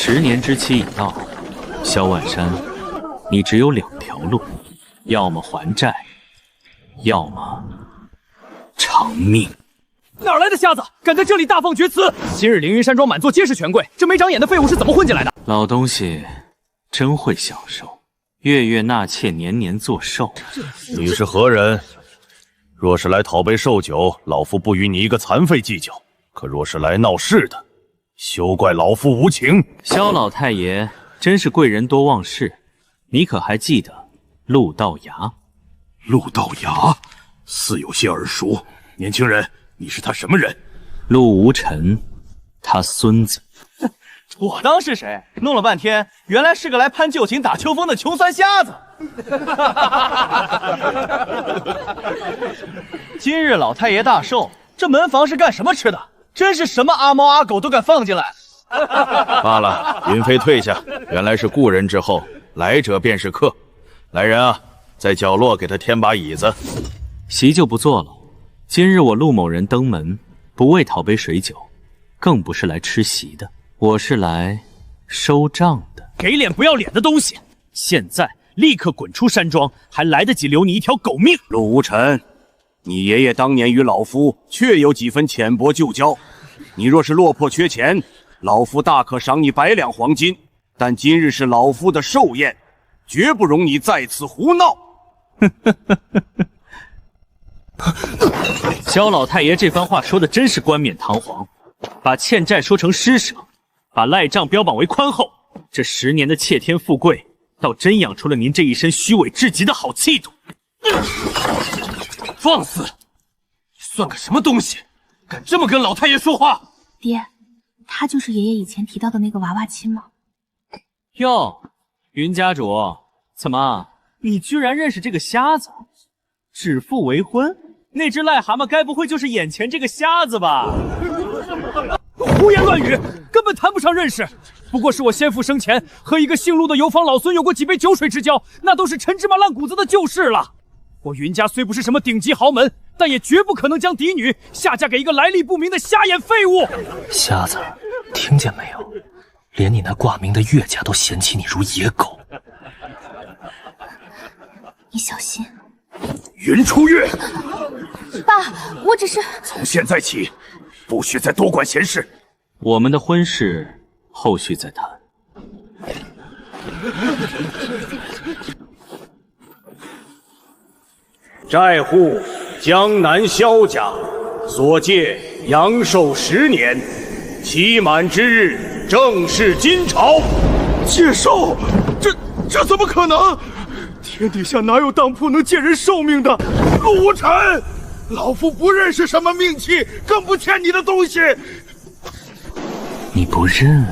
10年之期已到，萧万山，你只有2条路，要么还债，要么偿命。哪来的瞎子，敢在这里大放厥词？今日凌云山庄满座皆是权贵，这没长眼的废物是怎么混进来的？老东西真会享受，月月纳妾，年年作寿。你是何人？若是来讨杯寿酒，老夫不与你一个残废计较；可若是来闹事的，休怪老夫无情。萧老太爷真是贵人多忘事，你可还记得陆道牙？陆道牙似有些耳熟。年轻人，你是他什么人？陆无尘，他孙子。我当是谁？弄了半天，原来是个来攀旧情打秋风的穷酸瞎子。今日老太爷大寿，这门房是干什么吃的？真是什么阿猫阿狗都敢放进来。罢了，云飞退下。原来是故人之后，来者便是客。来人啊，在角落给他添把椅子。席就不做了。今日我陆某人登门，不为讨杯水酒，更不是来吃席的，我是来收账的。给脸不要脸的东西！现在立刻滚出山庄，还来得及留你一条狗命！陆无尘，你爷爷当年与老夫确有几分浅薄旧交，你若是落魄缺钱，老夫大可赏你100两黄金，但今日是老夫的寿宴，绝不容你在此胡闹。萧老太爷这番话说的真是冠冕堂皇，把欠债说成施舍，把赖账标榜为宽厚，这10年的窃天富贵，倒真养出了您这一身虚伪至极的好气度。放肆！你算个什么东西，敢这么跟老太爷说话？爹，他就是爷爷以前提到的那个娃娃亲吗？哟，云家主，怎么你居然认识这个瞎子？指腹为婚？那只癞蛤蟆该不会就是眼前这个瞎子吧？胡言乱语，根本谈不上认识。不过是我先父生前和一个姓陆的游坊老孙有过几杯酒水之交，那都是陈芝麻烂谷子的旧事了。我云家虽不是什么顶级豪门，但也绝不可能将嫡女下嫁给一个来历不明的瞎眼废物。瞎子，听见没有？连你那挂名的岳家都嫌弃你如野狗。你小心。云初月，爸，我只是……从现在起，不许再多管闲事。我们的婚事后续再谈。债户江南萧家所借阳寿10年，期满之日正是今朝。借寿？这怎么可能？天底下哪有当铺能借人寿命的？陆无尘，老夫不认识什么命契，更不欠你的东西。你不认，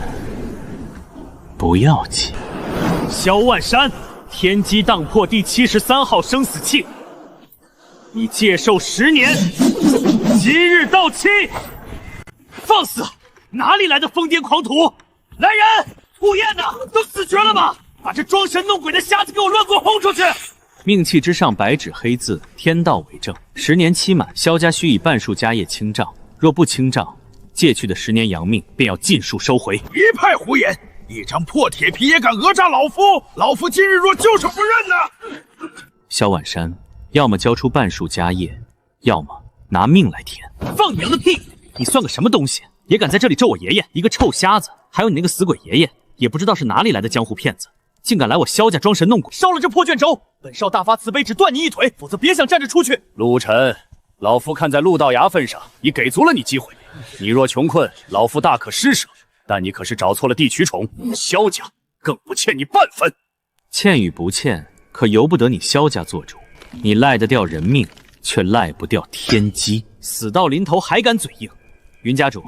不要紧。萧万山，天机荡破第73号生死契，你借寿10年，今日到期。放肆！哪里来的疯癫狂徒？来人，吐焰的都死绝了吗？把这装神弄鬼的瞎子给我乱棍轰出去！命契之上白纸黑字，天道为证。10年期满，萧家须以半数家业清账，若不清账，借去的10年阳命便要尽数收回。一派胡言！一张破铁皮也敢讹诈老夫！老夫今日若就是不认呢！萧万山，要么交出半数家业，要么拿命来填。放娘的屁！你算个什么东西，也敢在这里咒我爷爷？一个臭瞎子！还有你那个死鬼爷爷，也不知道是哪里来的江湖骗子，竟敢来我萧家装神弄鬼！烧了这破卷轴，本少大发慈悲，只断你一腿，否则别想站着出去！陆尘，老夫看在陆道牙份上，已给足了你机会。你若穷困，老夫大可施舍，但你可是找错了地取宠，萧家更不欠你半分。欠与不欠，可由不得你萧家做主。你赖得掉人命，却赖不掉天机。死到临头还敢嘴硬，云家主，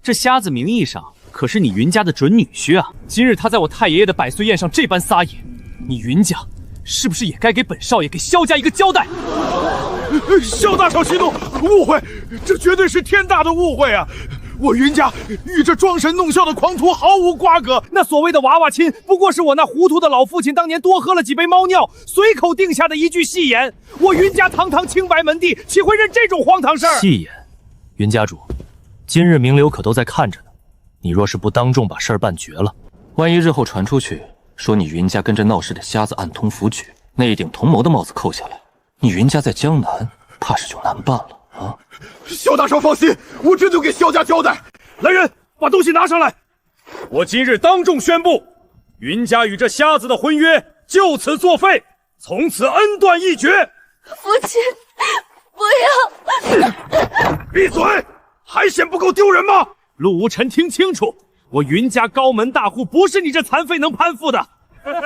这瞎子名义上可是你云家的准女婿啊！今日他在我太爷爷的100岁宴上这般撒野，你云家是不是也该给本少爷、给萧家一个交代？萧大少息怒，误会，这绝对是天大的误会啊！我云家与这装神弄笑的狂徒毫无瓜葛。那所谓的娃娃亲，不过是我那糊涂的老父亲当年多喝了几杯猫尿，随口定下的一句戏言。我云家堂堂清白门第，岂会认这种荒唐事儿？戏言，云家主，今日名流可都在看着呢。你若是不当众把事儿办绝了，万一日后传出去，说你云家跟着闹事的瞎子暗通府举，那一顶同谋的帽子扣下来，你云家在江南怕是就难办了啊！萧大少放心，我这就给萧家交代。来人，把东西拿上来！我今日当众宣布，云家与这瞎子的婚约就此作废，从此恩断义绝。父亲，不要！闭嘴！还嫌不够丢人吗？陆无尘，听清楚，我云家高门大户不是你这残废能攀附的。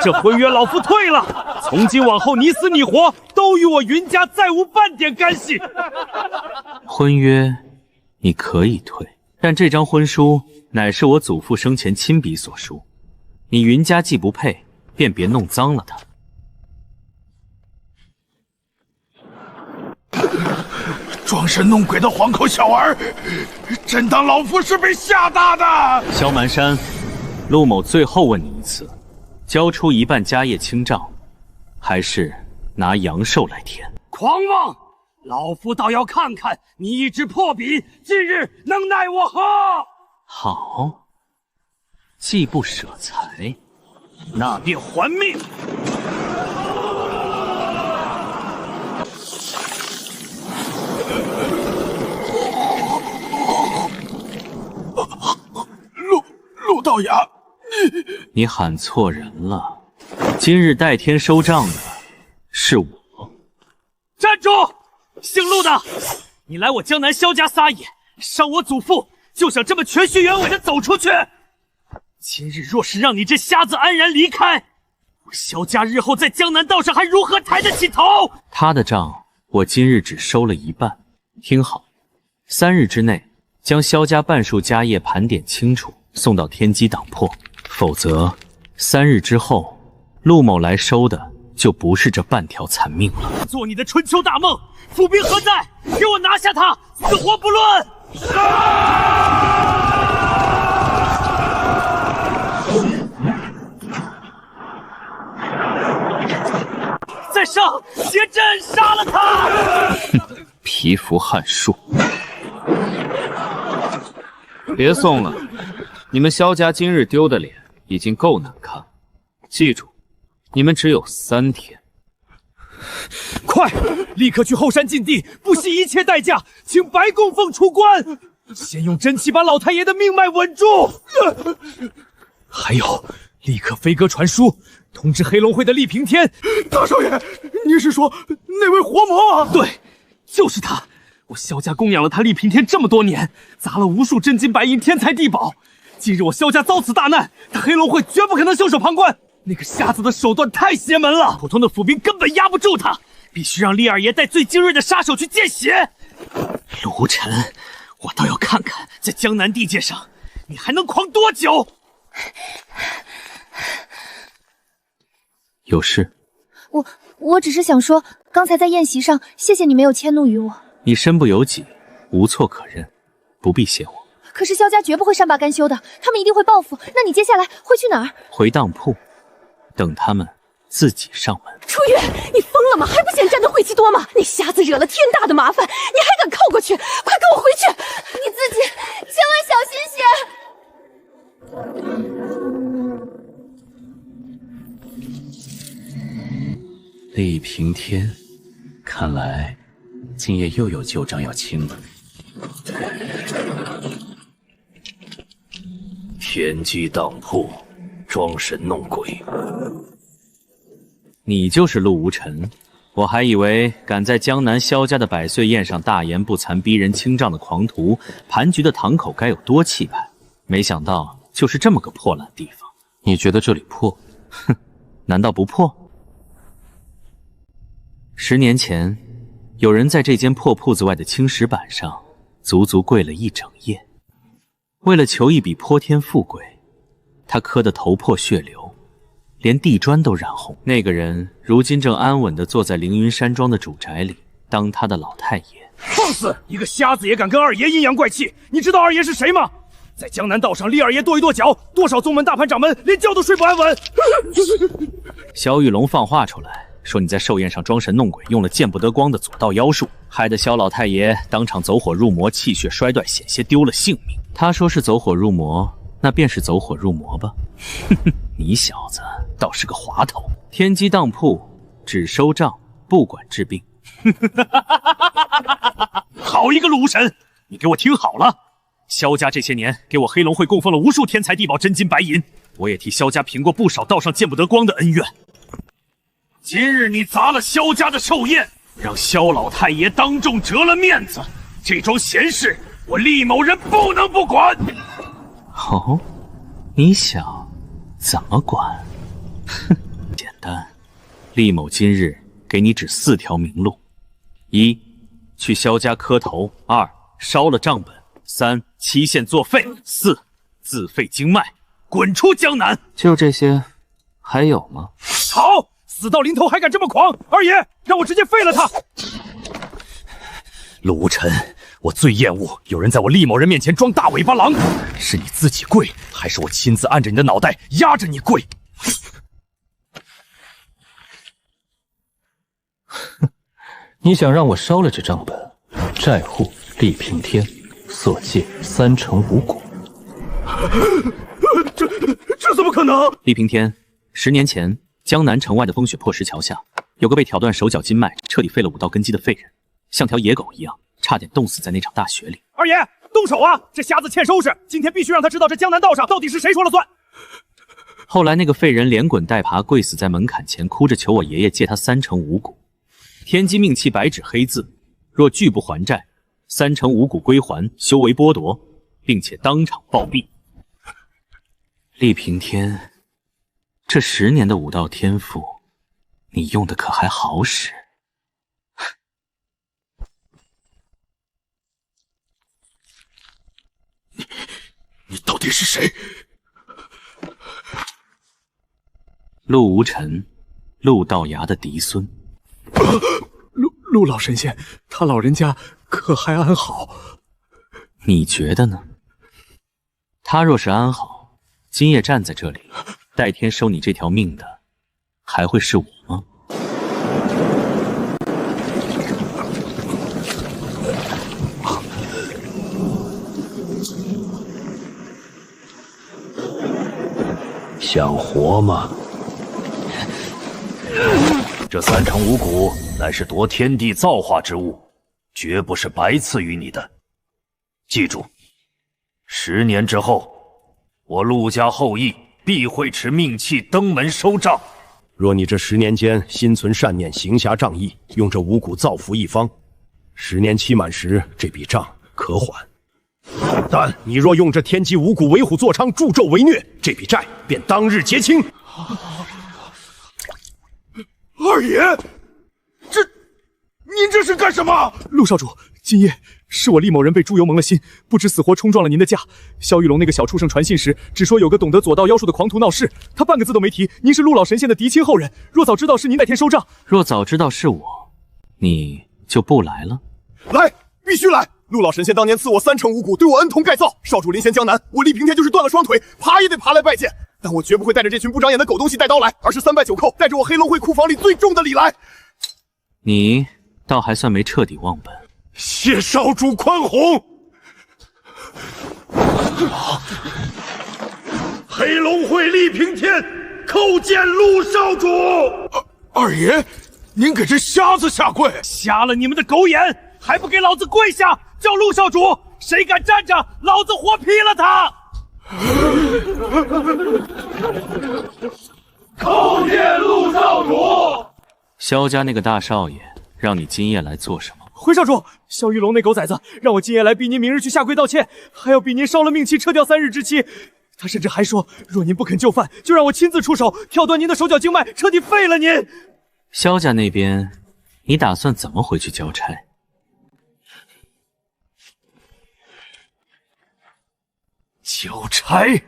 这婚约老夫退了，从今往后你死你活都与我云家再无半点干系。婚约你可以退，但这张婚书乃是我祖父生前亲笔所书，你云家既不配，便别弄脏了它。装神弄鬼的黄口小儿，真当老夫是被吓大的？萧蛮山，陆某最后问你一次，交出一半家业清账，还是拿阳寿来填？狂妄！老夫倒要看看你一支破笔，今日能奈我何？好，既不舍财，那便还命！陆道牙，你喊错人了。今日代天收账的是我。站住！姓陆的，你来我江南萧家撒野，伤我祖父，就想这么全虚原委的走出去？今日若是让你这瞎子安然离开，我萧家日后在江南道上还如何抬得起头？他的账我今日只收了一半，听好，3日之内将萧家半数家业盘点清楚，送到天机党破，否则3日之后，陆某来收的就不是这半条残命了。做你的春秋大梦，府兵何在？给我拿下他，死活不论！再上，结阵杀了他！蚍蜉撼树，别送了，你们萧家今日丢的脸已经够难看，记住，你们只有3天。快，立刻去后山禁地，不惜一切代价，请白供奉出关。先用真气把老太爷的命脉稳住。还有，立刻飞鸽传书，通知黑龙会的厉平天。大少爷，你是说那位活魔啊？对，就是他。我萧家供养了他厉平天这么多年，砸了无数真金白银、天材地宝。今日我萧家遭此大难，他黑龙会绝不可能袖手旁观。那个瞎子的手段太邪门了，普通的府兵根本压不住他，必须让厉二爷带最精锐的杀手去见血。陆晨，我倒要看看，在江南地界上，你还能狂多久？有事？我只是想说，刚才在宴席上，谢谢你没有迁怒于我。你身不由己，无错可认，不必谢我。可是萧家绝不会善罢甘休的，他们一定会报复。那你接下来会去哪儿？回当铺，等他们自己上门。初月，你疯了吗？还不嫌占的晦气多吗？那瞎子惹了天大的麻烦，你还敢靠过去？快跟我回去！你自己千万小心些。厉平天，看来今夜又有旧账要清了。天机当铺，装神弄鬼。你就是陆无尘，我还以为敢在江南萧家的百岁宴上大言不惭、逼人清账的狂徒，盘局的堂口该有多气派，没想到就是这么个破烂地方。你觉得这里破？哼，难道不破？10年前，有人在这间破铺子外的青石板上足足跪了一整夜，为了求一笔泼天富贵，他磕得头破血流，连地砖都染红。那个人如今正安稳地坐在凌云山庄的主宅里，当他的老太爷。放肆！一个瞎子也敢跟二爷阴阳怪气？你知道二爷是谁吗？在江南道上，厉二爷跺一跺脚，多少宗门大盘掌门连觉都睡不安稳。萧玉龙放话出来，说你在寿宴上装神弄鬼，用了见不得光的左道妖术，害得萧老太爷当场走火入魔，气血衰断，险些丢了性命。他说是走火入魔，那便是走火入魔吧。哼哼，你小子倒是个滑头。天机当铺只收账，不管治病。好一个陆无神！你给我听好了，萧家这些年给我黑龙会供奉了无数天才地宝真金白银，我也替萧家平过不少道上见不得光的恩怨。今日你砸了萧家的寿宴，让萧老太爷当众折了面子，这桩闲事我厉某人不能不管。哦，你想怎么管？哼，简单。厉某今日给你指4条明路：一，去萧家磕头；二，烧了账本；三，期限作废；四，自废经脉，滚出江南。就这些，还有吗？好，死到临头还敢这么狂！二爷，让我直接废了他！陆无尘，我最厌恶有人在我厉某人面前装大尾巴狼，是你自己跪，还是我亲自按着你的脑袋压着你跪？你想让我烧了这账本，债户厉平天，色戒3成5股。这怎么可能？厉平天，10年前江南城外的风雪破石桥下，有个被挑断手脚筋脉、彻底废了5道根基的废人，像条野狗一样，差点冻死在那场大雪里。二爷，动手啊！这瞎子欠收拾，今天必须让他知道这江南道上到底是谁说了算。后来那个废人连滚带爬跪死在门槛前，哭着求我爷爷借他3成5股。天机命器白纸黑字，若拒不还债，3成5股归还，修为剥夺，并且当场暴毙。厉平天，这10年的武道天赋，你用的可还好使？你到底是谁？陆无尘，陆道崖的嫡孙。陆老神仙，他老人家可还安好？你觉得呢？他若是安好，今夜站在这里，待天收你这条命的，还会是我吗？想活吗？这3成5股乃是夺天地造化之物，绝不是白赐予你的。记住，10年之后，我陆家后裔必会持命器登门收账。若你这10年间心存善念，行侠仗义，用这5股造福一方，10年期满时，这笔账可还。但你若用这天机5股为虎作伥，助纣为虐，这笔债便当日结清。二爷，您这是干什么？陆少主，今夜是我厉某人被猪油蒙了心，不知死活冲撞了您的驾。萧玉龙那个小畜生传信时，只说有个懂得左道妖术的狂徒闹事，他半个字都没提。您是陆老神仙的嫡亲后人，若早知道是您代天收账，若早知道是我，你就不来了？来，必须来！陆老神仙当年赐我3成5股，对我恩同盖造。少主临衔江南，我厉平天就是断了双腿，爬也得爬来拜见。但我绝不会带着这群不长眼的狗东西带刀来，而是3拜9叩，带着我黑龙会库房里最重的礼来。你倒还算没彻底忘本。谢少主宽宏。黑龙会厉平天叩见陆少主。二爷，您给这瞎子下跪！瞎了你们的狗眼，还不给老子跪下！叫陆少主，谁敢站着，老子活劈了他！叩见陆少主。萧家那个大少爷让你今夜来做什么？回少主，萧玉龙那狗崽子让我今夜来逼您明日去下跪道歉，还要逼您烧了命器，撤掉3日之期。他甚至还说，若您不肯就范，就让我亲自出手，挑断您的手脚经脉，彻底废了您。萧家那边，你打算怎么回去交差？交差？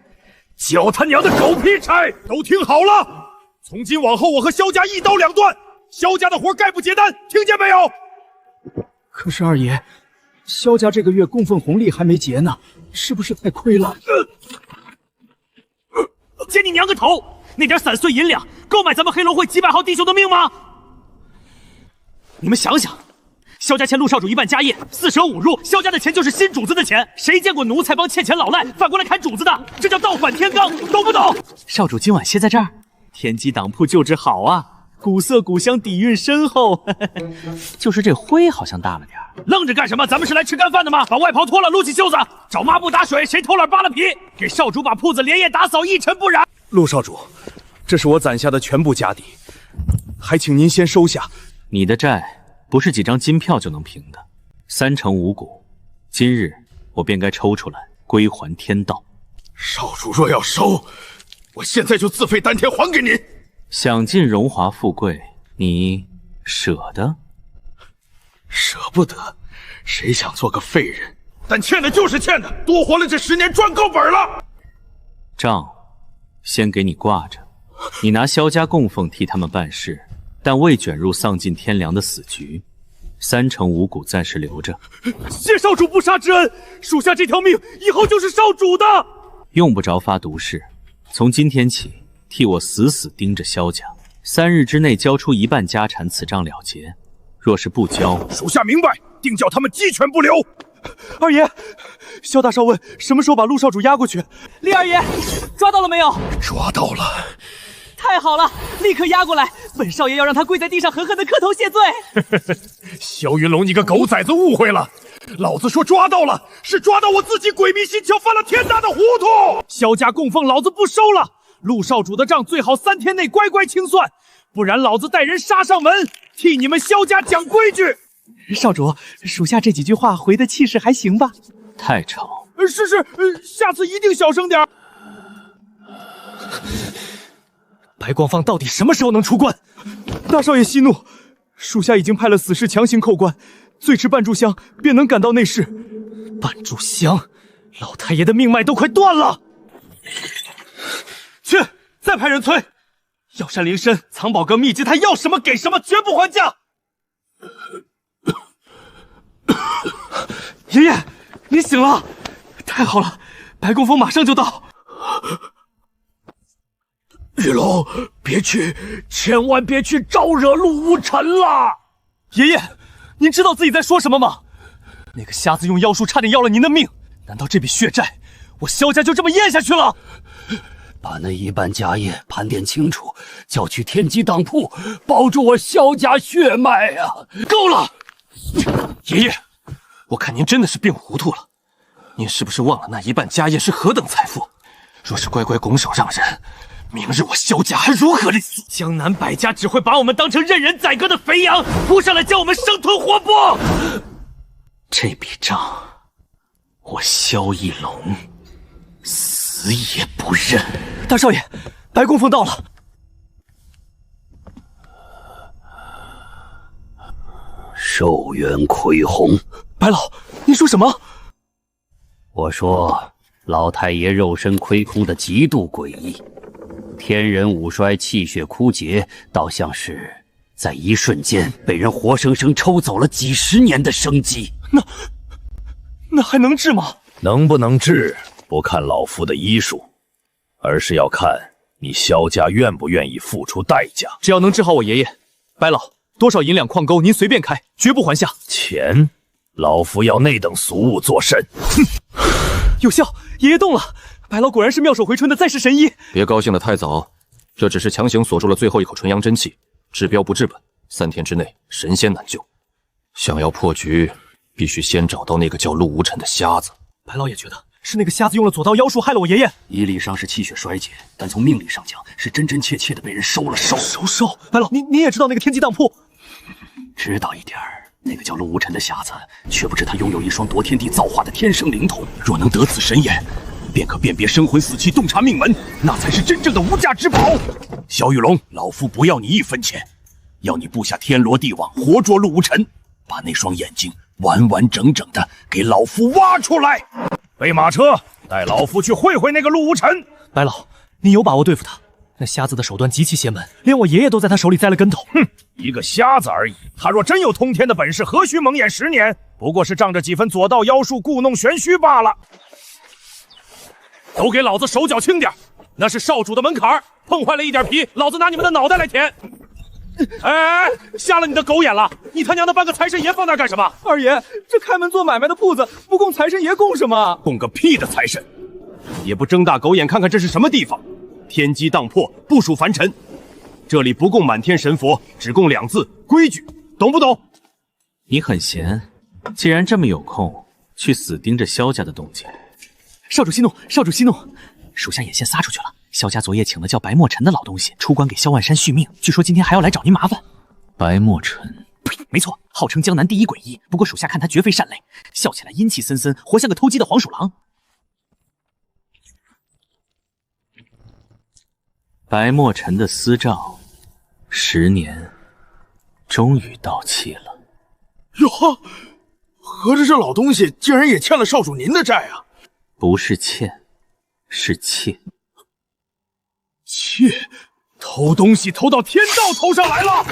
交他娘的狗屁差！都听好了，从今往后我和萧家一刀两断，萧家的活概不结单，听见没有？可是二爷，萧家这个月供奉红利还没结呢，是不是太亏了？结你娘个头！那点散碎银两够买咱们黑龙会几百号弟兄的命吗？你们想想，萧家欠陆少主一半家业，4舍5入，萧家的钱就是新主子的钱。谁见过奴才帮欠钱老赖反过来砍主子的？这叫倒反天罡，懂不懂？少主今晚歇在这儿，天机当铺旧址好啊，古色古香，底蕴深厚。就是这灰好像大了点儿。愣着干什么？咱们是来吃干饭的吗？把外袍脱了，撸起袖子，找抹布打水，谁偷懒扒了皮，给少主把铺子连夜打扫，一尘不染。陆少主，这是我攒下的全部家底，还请您先收下。你的债不是几张金票就能平的，3成5股，今日我便该抽出来归还天道。少主若要收，我现在就自费丹田还给您。享尽荣华富贵，你舍得？舍不得，谁想做个废人？但欠的就是欠的，多活了这10年赚够本了。账先给你挂着，你拿萧家供奉替他们办事，但未卷入丧尽天良的死局。3成5股暂时留着。谢少主不杀之恩，属下这条命以后就是少主的。用不着发毒誓，从今天起替我死死盯着萧家，3日之内交出1半家产，此账了结。若是不交，属下明白，定叫他们鸡犬不留。二爷，萧大少问什么时候把陆少主押过去？厉二爷，抓到了没有？抓到了。太好了，立刻押过来！本少爷要让他跪在地上狠狠地磕头谢罪。萧云龙，你个狗崽子，误会了！老子说抓到了，是抓到我自己鬼迷心窍，犯了天大的糊涂。萧家供奉老子不收了，陆少主的账最好3天内乖乖清算，不然老子带人杀上门，替你们萧家讲规矩。少主，属下这几句话回的气势还行吧？太吵。是，下次一定小声点。白光芳到底什么时候能出关？大少爷息怒，属下已经派了死士强行扣关，最迟半炷香便能赶到内室。半炷香，老太爷的命脉都快断了。去，再派人催。药山灵参、藏宝阁秘籍，他要什么给什么，绝不还价。爷爷，你醒了，太好了，白公峰马上就到。玉龙，别去，千万别去招惹陆无尘了。爷爷，您知道自己在说什么吗？那个瞎子用妖术差点要了您的命，难道这笔血债我萧家就这么咽下去了？把那1半家业盘点清楚，叫去天机当铺，保住我萧家血脉啊！够了，爷爷，我看您真的是病糊涂了。您是不是忘了那1半家业是何等财富？若是乖乖拱手让人，明日我萧家还如何类似？江南百家只会把我们当成任人宰割的肥羊，扑上来叫我们生吞活剥。这笔账，我萧一龙死也不认。大少爷，白供奉到了。寿元亏红，白老，你说什么？我说老太爷肉身亏空的极度诡异，天人五衰，气血枯竭，倒像是在一瞬间被人活生生抽走了几10年的生机。那还能治吗？能不能治，不看老夫的医术，而是要看你萧家愿不愿意付出代价。只要能治好我爷爷，白老多少银两矿沟您随便开，绝不还下。钱，老夫要那等俗物作甚？哼，有效，爷爷动了。白老果然是妙手回春的再世神医。别高兴得太早，这只是强行锁住了最后一口纯阳真气，治标不治本，3天之内神仙难救。想要破局，必须先找到那个叫陆无尘的瞎子。白老也觉得是那个瞎子用了左道妖术害了我爷爷。医力上是气血衰竭，但从命理上讲，是真真切切的被人收了手。收！白老，你也知道那个天机当铺？知道一点儿。那个叫陆无尘的瞎子，却不知他拥有一双夺天地造化的天生灵瞳，若能得此神眼，便可辨别生魂死气，洞察命门，那才是真正的无价之宝。萧玉龙，老夫不要你1分钱，要你布下天罗地网，活捉陆无尘，把那双眼睛完完整整的给老夫挖出来。备马车，带老夫去会会那个陆无尘。白老，你有把握对付他？那瞎子的手段极其邪门，连我爷爷都在他手里栽了跟头。哼，一个瞎子而已，他若真有通天的本事，何须蒙眼10年？不过是仗着几分左道妖术故弄玄虚罢了。都给老子手脚轻点，那是少主的门槛，碰坏了一点皮，老子拿你们的脑袋来舔。哎，瞎了你的狗眼了！你他娘的搬个财神爷放那儿干什么？二爷，这开门做买卖的铺子不供财神爷供什么？供个屁的财神！也不睁大狗眼看看这是什么地方？天机当破，不属凡尘。这里不供满天神佛，只供2字：规矩，懂不懂？你很闲，既然这么有空，去死盯着萧家的动静。少主息怒，少主息怒，属下眼线撒出去了。萧家昨夜请了叫白墨尘的老东西出关给萧万山续命，据说今天还要来找您麻烦。白墨尘，呸，没错，号称江南第一诡异。不过属下看他绝非善类，笑起来阴气森森，活像个偷鸡的黄鼠狼。白墨尘的私诏，10年终于到期了。哟呵，合着这老东西竟然也欠了少主您的债啊！不是欠，是窃。切，偷东西偷到天道头上来了！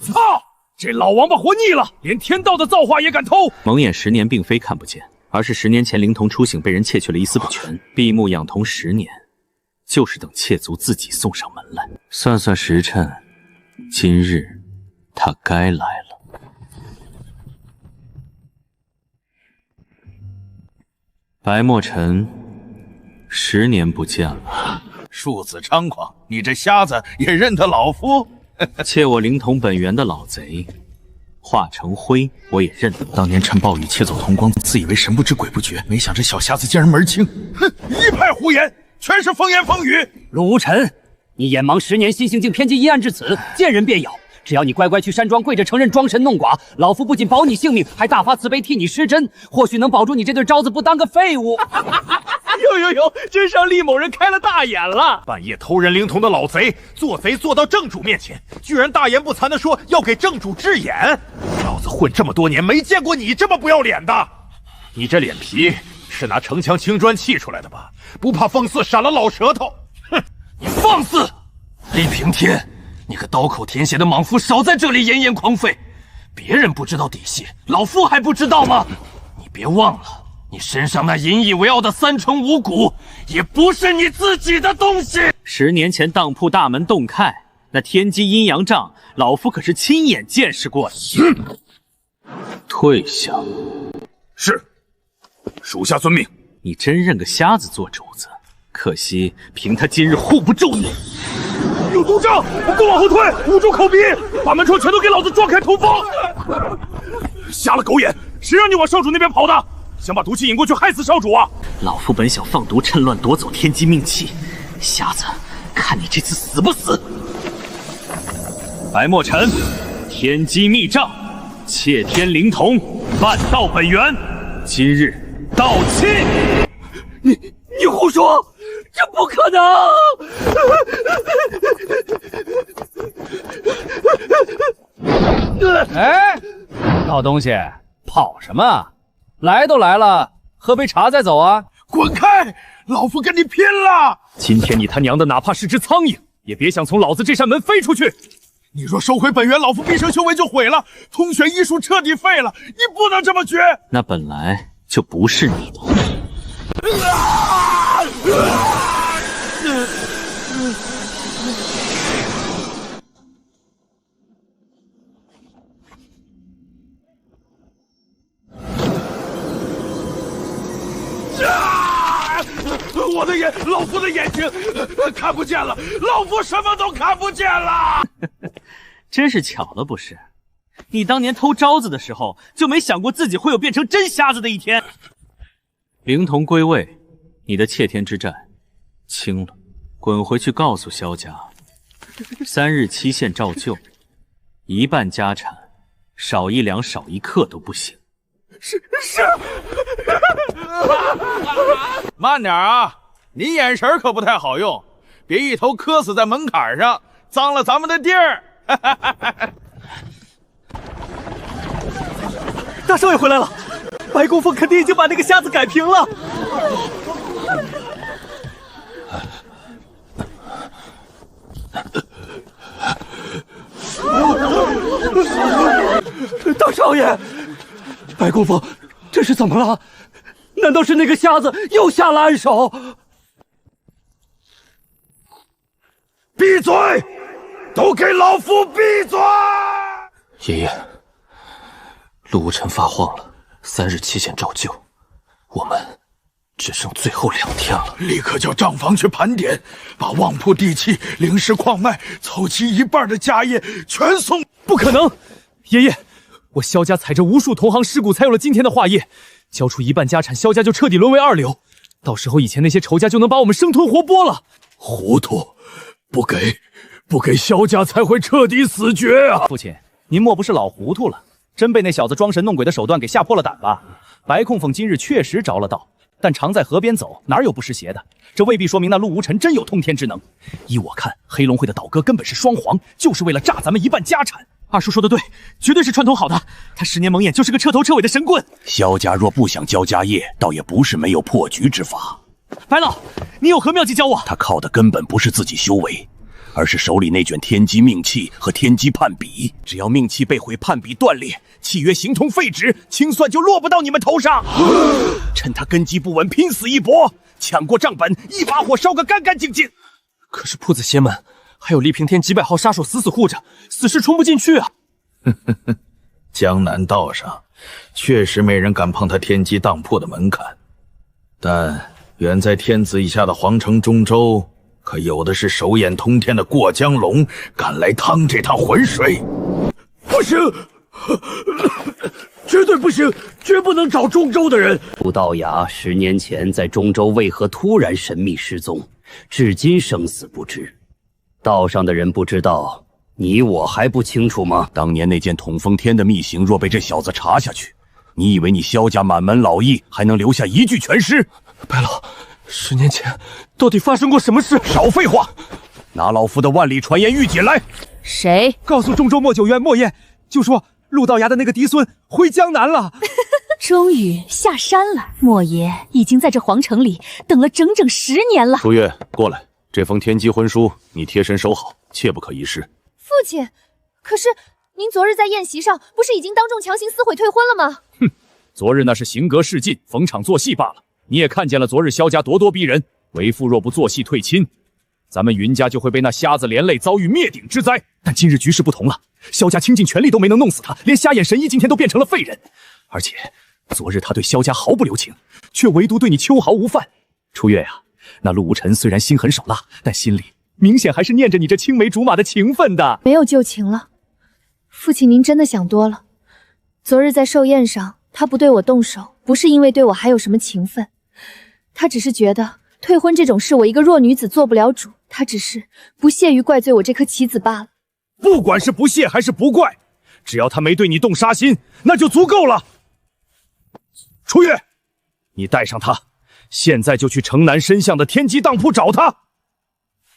操，这老王八活腻了，连天道的造化也敢偷！蒙眼10年并非看不见，而是10年前灵童初醒被人窃去了一丝不全，闭目养童10年，就是等窃族自己送上门来。算算时辰，今日他该来了。白墨尘，10年不见了。庶子猖狂，你这瞎子也认得老夫？窃我灵童本源的老贼，化成灰我也认得。当年趁暴雨窃走铜光，自以为神不知鬼不觉，没想这小瞎子竟然门儿清。哼，一派胡言，全是风言风语。陆无尘，你眼盲10年，心性竟偏激阴暗至此，见人便咬。只要你乖乖去山庄跪着承认装神弄寡，老夫不仅保你性命，还大发慈悲替你施针，或许能保住你这对招子不当个废物。呦，真让厉某人开了大眼了！半夜偷人灵童的老贼，做贼做到正主面前，居然大言不惭地说要给正主治眼。老子混这么多年，没见过你这么不要脸的。你这脸皮是拿城墙青砖砌出来的吧？不怕放肆闪了老舌头？哼，你放肆！厉平天，你个刀口舔血的莽夫，少在这里炎炎狂吠！别人不知道底细，老夫还不知道吗？你别忘了。你身上那引以为傲的3成5骨，也不是你自己的东西。10年前当铺大门洞开，那天机阴阳杖，老夫可是亲眼见识过的。退下。是，属下遵命。你真认个瞎子做主子，可惜凭他今日护不住你。有毒瘴，给我往后退，捂住口鼻，把门窗全都给老子撞开通风！瞎了狗眼，谁让你往少主那边跑的？想把毒气引过去害死少主啊！老夫本想放毒趁乱夺走天机命气，瞎子，看你这次死不死！白墨尘，天机密杖，窃天灵童，半道本源，今日到期。你胡说，这不可能！哎，老东西，跑什么？来都来了，喝杯茶再走啊！滚开！老夫跟你拼了！今天你他娘的哪怕是只苍蝇，也别想从老子这扇门飞出去！你若收回本源，老夫毕生修为就毁了，通玄医术彻底废了。你不能这么绝！那本来就不是你的。我的眼，老夫的眼睛看不见了，老夫什么都看不见了。真是巧了，不是？你当年偷招子的时候，就没想过自己会有变成真瞎子的一天。灵童归位，你的窃天之债清了，滚回去告诉萧家，3日期限照旧，1半家产，少1两少1克都不行。是。慢点啊！你眼神可不太好用，别一头磕死在门槛上，脏了咱们的地儿。大少爷回来了，白公凤肯定已经把那个瞎子改平了。大少爷，白公凤，这是怎么了？难道是那个瞎子又下了暗手？闭嘴！都给老夫闭嘴！爷爷，陆无尘发慌了，3日期限照旧，我们只剩最后2天了。立刻叫账房去盘点，把旺铺地契、灵石矿脉凑齐1半的家业全送。不可能，爷爷，我萧家踩着无数同行尸骨才有了今天的化业，交出1半家产，萧家就彻底沦为2流，到时候以前那些仇家就能把我们生吞活剥了。糊涂，不给萧家才会彻底死绝啊！父亲，您莫不是老糊涂了？真被那小子装神弄鬼的手段给吓破了胆吧？白控凤今日确实着了道，但常在河边走，哪有不湿鞋的？这未必说明那陆无尘真有通天之能。依我看，黑龙会的倒戈根本是双簧，就是为了炸咱们1半家产。二叔说的对，绝对是串通好的。他10年蒙眼就是个彻头彻尾的神棍。萧家若不想交家业，倒也不是没有破局之法。白老，你有何妙计教我？他靠的根本不是自己修为，而是手里那卷天机命契和天机判笔。只要命契被毁，判笔断裂，契约形同废纸，清算就落不到你们头上。趁他根基不稳，拼死一搏，抢过账本，一把火烧个干干净净。可是铺子邪门，还有黎平天几百号杀手死死护着，死士冲不进去啊！江南道上确实没人敢碰他天机当铺的门槛，但远在天子以下的皇城中州，可有的是手眼通天的过江龙，敢来趟这趟浑水。不行，绝对不行，绝不能找中州的人。陆道雅10年前在中州为何突然神秘失踪，至今生死不知。道上的人不知道，你我还不清楚吗？当年那件统风天的密行，若被这小子查下去，你以为你萧家满门老义还能留下一具全尸？白老，10年前到底发生过什么事？少废话，拿老夫的万里传言玉简来。谁告诉中州莫九渊莫言，就说陆道牙的那个嫡孙回江南了。终于下山了。莫爷已经在这皇城里等了整整10年了。楚月，过来，这封天机婚书你贴身收好，切不可遗失。父亲，可是您昨日在宴席上不是已经当众强行撕毁退婚了吗？哼，昨日那是行格示进，逢场作戏罢了。你也看见了，昨日萧家咄咄逼人，为父若不做戏退亲，咱们云家就会被那瞎子连累，遭遇灭顶之灾。但今日局势不同了，萧家倾尽全力都没能弄死他，连瞎眼神医今天都变成了废人。而且昨日他对萧家毫不留情，却唯独对你秋毫无犯。初月呀，那陆无尘虽然心狠手辣，但心里明显还是念着你这青梅竹马的情分的。没有旧情了，父亲您真的想多了。昨日在寿宴上，他不对我动手，不是因为对我还有什么情分，他只是觉得退婚这种事我一个弱女子做不了主，他只是不屑于怪罪我这颗棋子罢了。不管是不屑还是不怪，只要他没对你动杀心，那就足够了。初月，你带上他，现在就去城南深巷的天机当铺找他。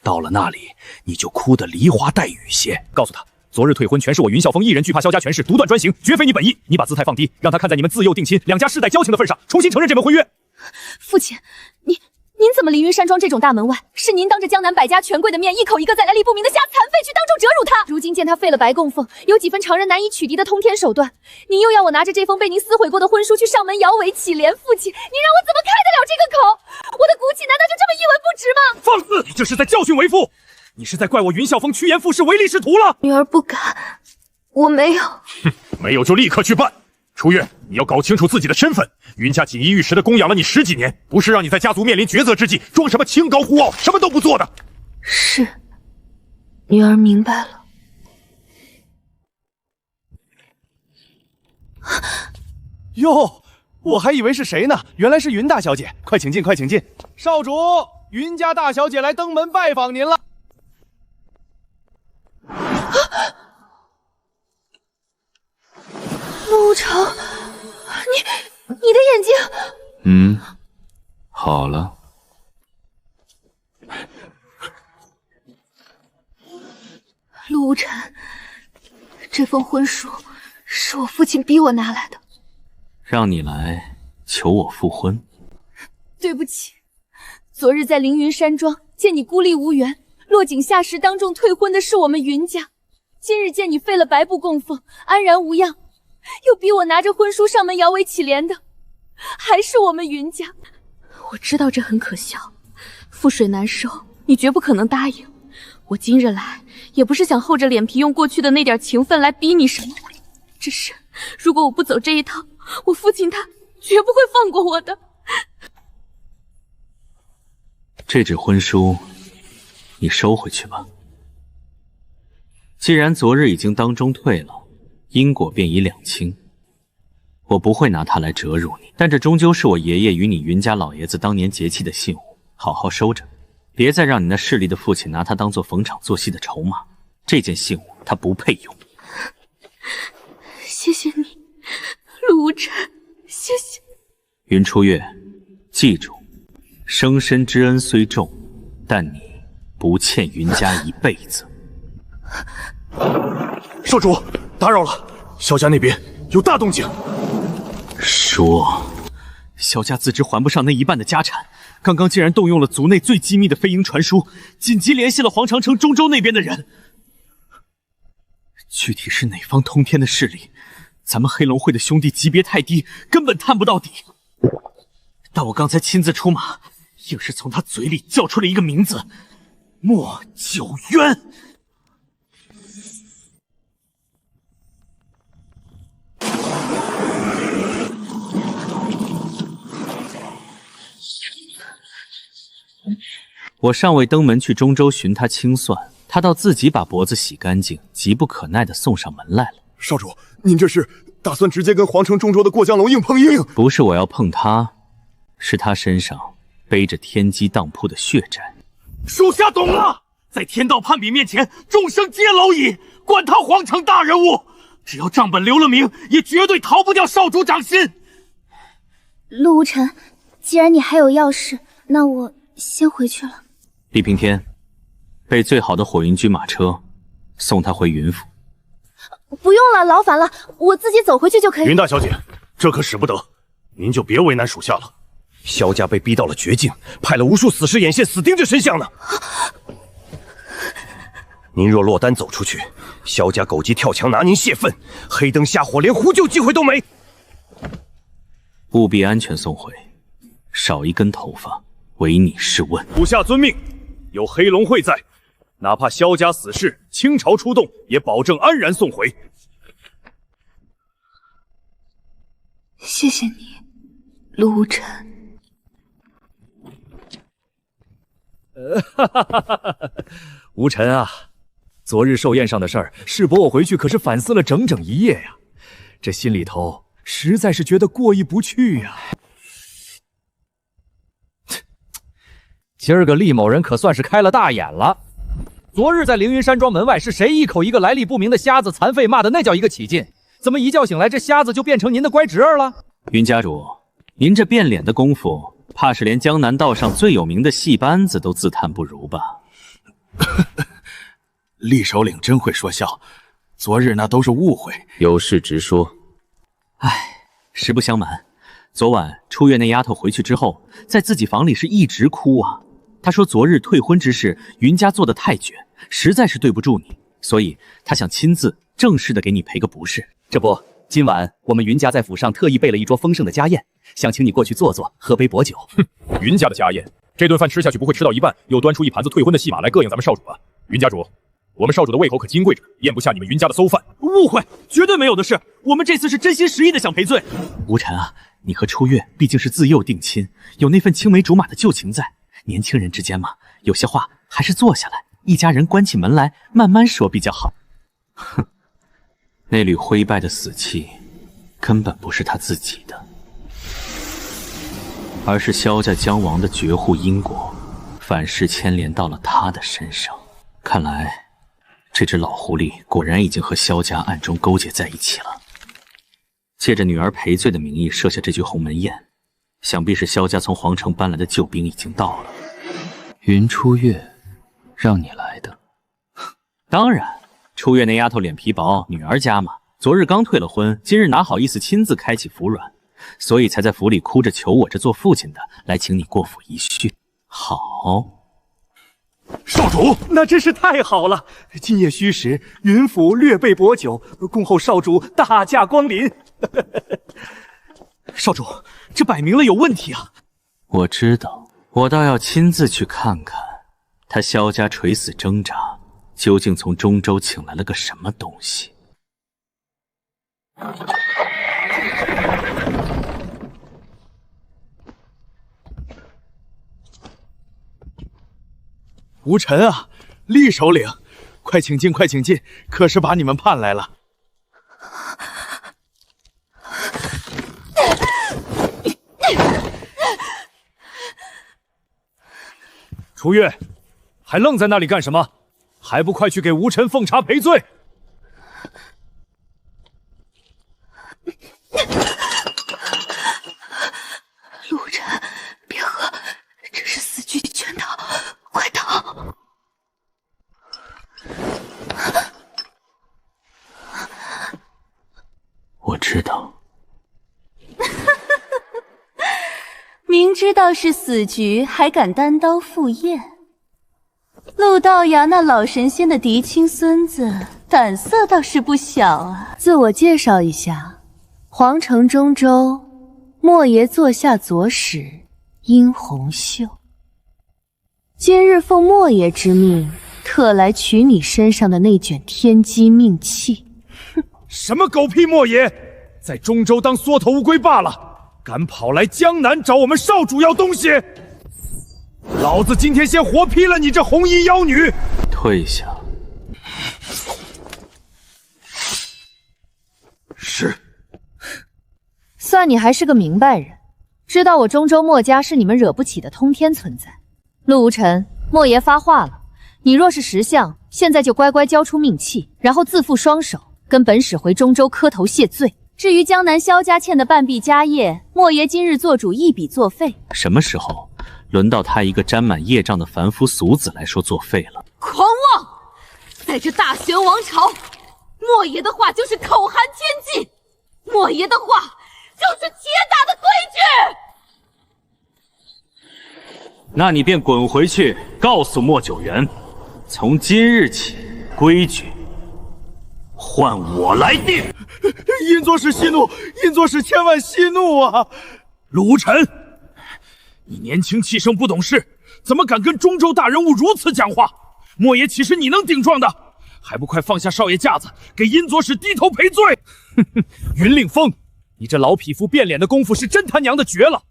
到了那里，你就哭得梨花带雨些，告诉他，昨日退婚全是我云啸风一人惧怕萧家权势，独断专行，绝非你本意。你把姿态放低，让他看在你们自幼定亲、两家世代交情的份上，重新承认这门婚约。父亲，您怎么凌云山庄这种大门外，是您当着江南百家权贵的面，一口一个在来历不明的瞎残废去当众折辱他。如今见他废了白供奉，有几分常人难以取缔的通天手段，您又要我拿着这封被您撕毁过的婚书去上门摇尾乞怜父亲，您让我怎么开得了这个口？我的骨气难道就这么一文不值吗？放肆！你这是在教训为父，你是在怪我云啸风趋炎附势、唯利是图了。女儿不敢，我没有。哼，没有就立刻去办。初月，你要搞清楚自己的身份。云家锦衣玉食的供养了你10几年，不是让你在家族面临抉择之际装什么清高孤傲，什么都不做的。是，女儿明白了。哟，我还以为是谁呢，原来是云大小姐。快请进，快请进。少主，云家大小姐来登门拜访您了。陆城，你的眼睛……好了。陆无尘，这封婚书是我父亲逼我拿来的。让你来求我复婚？对不起，昨日在凌云山庄见你孤立无援，落井下石，当众退婚的是我们云家。今日见你废了白布供奉，安然无恙，又逼我拿着婚书上门摇尾乞怜的，还是我们云家。我知道这很可笑，覆水难收，你绝不可能答应。我今日来也不是想厚着脸皮用过去的那点情分来逼你什么，只是如果我不走这一套，我父亲他绝不会放过我的。这纸婚书，你收回去吧。既然昨日已经当中退了，因果便已两清。我不会拿它来折辱你，但这终究是我爷爷与你云家老爷子当年结契的信物，好好收着，别再让你那势利的父亲拿它当做逢场作戏的筹码。这件信物他不配用。谢谢你，陆无尘，谢谢。云初月，记住，生身之恩虽重，但你不欠云家一辈子。少主，打扰了，萧家那边有大动静。说，萧家自知还不上那一半的家产，刚刚竟然动用了族内最机密的飞鹰传书，紧急联系了黄长城中州那边的人。具体是哪方通天的势力，咱们黑龙会的兄弟级别太低，根本探不到底。但我刚才亲自出马，硬是从他嘴里叫出了一个名字：莫九渊。我尚未登门去中州寻他清算，他倒自己把脖子洗干净，急不可耐地送上门来了。少主，您这是打算直接跟皇城中州的过江龙硬碰硬？不是我要碰他，是他身上背着天机当铺的血债。属下懂了，在天道判比面前，众生皆蝼蚁，管他皇城大人物，只要账本留了名，也绝对逃不掉少主掌心。陆无尘，既然你还有要事，那我先回去了。厉平天，备最好的火云驹马车，送他回云府。不用了，劳烦了，我自己走回去就可以。云大小姐，这可使不得，您就别为难属下了。萧家被逼到了绝境，派了无数死尸眼线死盯着神像呢。您若落单走出去，萧家狗急跳墙拿您泄愤，黑灯瞎火，连呼救机会都没。务必安全送回，少一根头发，唯你是问。属下遵命。有黑龙会在，哪怕萧家死士，倾巢出动，也保证安然送回。谢谢你，陆无尘。无尘啊，昨日寿宴上的事儿，世伯我回去可是反思了整整一夜呀，这心里头实在是觉得过意不去呀。今儿个厉某人可算是开了大眼了。昨日在凌云山庄门外，是谁一口一个来历不明的瞎子残废，骂的那叫一个起劲。怎么一觉醒来，这瞎子就变成您的乖侄儿了？云家主，您这变脸的功夫，怕是连江南道上最有名的戏班子都自叹不如吧？厉首领真会说笑，昨日那都是误会，有事直说。唉，实不相瞒，昨晚初月那丫头回去之后，在自己房里是一直哭啊。她说昨日退婚之事，云家做得太绝，实在是对不住你，所以她想亲自正式的给你赔个不是。这不，今晚我们云家在府上特意备了一桌丰盛的家宴，想请你过去坐坐，喝杯薄酒。哼，云家的家宴，这顿饭吃下去不会吃到一半，又端出一盘子退婚的戏码来膈应咱们少主吧？云家主，我们少主的胃口可金贵着，咽不下你们云家的馊饭。误会，绝对没有的事，我们这次是真心实意的想赔罪。无尘啊，你和初月毕竟是自幼定亲，有那份青梅竹马的旧情在，年轻人之间嘛，有些话还是坐下来，一家人关起门来慢慢说比较好。哼，那缕灰败的死气，根本不是他自己的，而是萧家将亡的绝户因果，反噬牵连到了他的身上。看来，这只老狐狸果然已经和萧家暗中勾结在一起了。借着女儿赔罪的名义设下这局鸿门宴，想必是萧家从皇城搬来的救兵已经到了。云初月，让你来的？当然，初月那丫头脸皮薄，女儿家嘛，昨日刚退了婚，今日哪好意思亲自开启服软，所以才在府里哭着求我这做父亲的来请你过府一叙。好。少主，那真是太好了！今夜虚实，云府略备薄酒，恭候少主大驾光临。少主，这摆明了有问题啊！我知道，我倒要亲自去看看他萧家垂死挣扎，究竟从中州请来了个什么东西？吴尘啊，厉首领，快请进，快请进，可是把你们盼来了。楚月，还愣在那里干什么？还不快去给吴尘奉茶赔罪！陆晨，别喝，这是死局圈套，快逃！我知道。明知道是死局，还敢单刀赴宴。陆道衙那老神仙的嫡亲孙子，胆色倒是不小啊。自我介绍一下，皇城中州莫爷座下左使殷红秀。今日奉莫爷之命，特来取你身上的那卷天机命器。什么狗屁莫爷，在中州当缩头乌龟罢了。敢跑来江南找我们少主要东西，老子今天先活劈了你这红衣妖女！退下。是。算你还是个明白人，知道我中州莫家是你们惹不起的通天存在。陆无尘，莫爷发话了，你若是识相，现在就乖乖交出命器，然后自负双手，跟本使回中州磕头谢罪。至于江南萧家欠的半壁家业，莫爷今日做主一笔作废。什么时候轮到他一个沾满业障的凡夫俗子来说作废了？狂妄！在这大玄王朝，莫爷的话就是口含天际，莫爷的话就是铁打的规矩。那你便滚回去，告诉莫九元，从今日起，规矩换我来定。殷左使息怒，殷左使千万息怒啊！陆无尘，你年轻气盛不懂事，怎么敢跟中州大人物如此讲话？莫爷岂是你能顶撞的？还不快放下少爷架子，给殷左使低头赔罪！哼哼，云令风，你这老匹夫变脸的功夫是真他娘的绝了！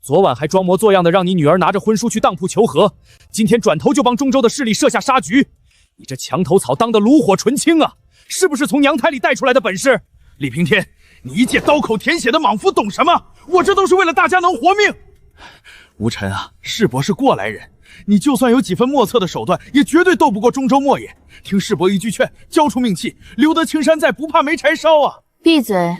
昨晚还装模作样的让你女儿拿着婚书去当铺求和，今天转头就帮中州的势力设下杀局，你这墙头草当得炉火纯青啊！是不是从娘胎里带出来的本事？李平天，你一介刀口舔血的莽夫懂什么？我这都是为了大家能活命。吴尘啊，世伯是过来人，你就算有几分莫测的手段，也绝对斗不过中州莫爷。听世伯一句劝，交出命器，留得青山在，不怕没柴烧啊！闭嘴！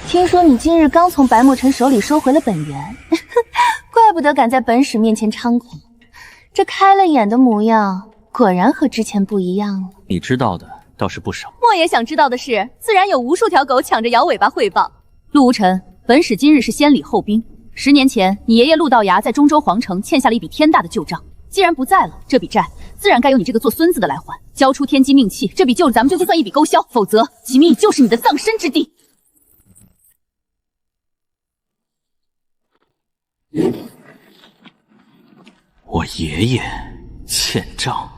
听说你今日刚从白墨尘手里收回了本源，怪不得敢在本使面前猖狂，这开了眼的模样。果然和之前不一样了。你知道的倒是不少。莫爷想知道的事，自然有无数条狗抢着摇尾巴汇报。陆无尘，本使今日是先礼后兵。10年前，你爷爷陆道衙在中州皇城欠下了一笔天大的旧账，既然不在了，这笔债自然该由你这个做孙子的来还。交出天机命器，这笔旧咱们就算一笔勾销，否则其命就是你的葬身之地。我爷爷欠账。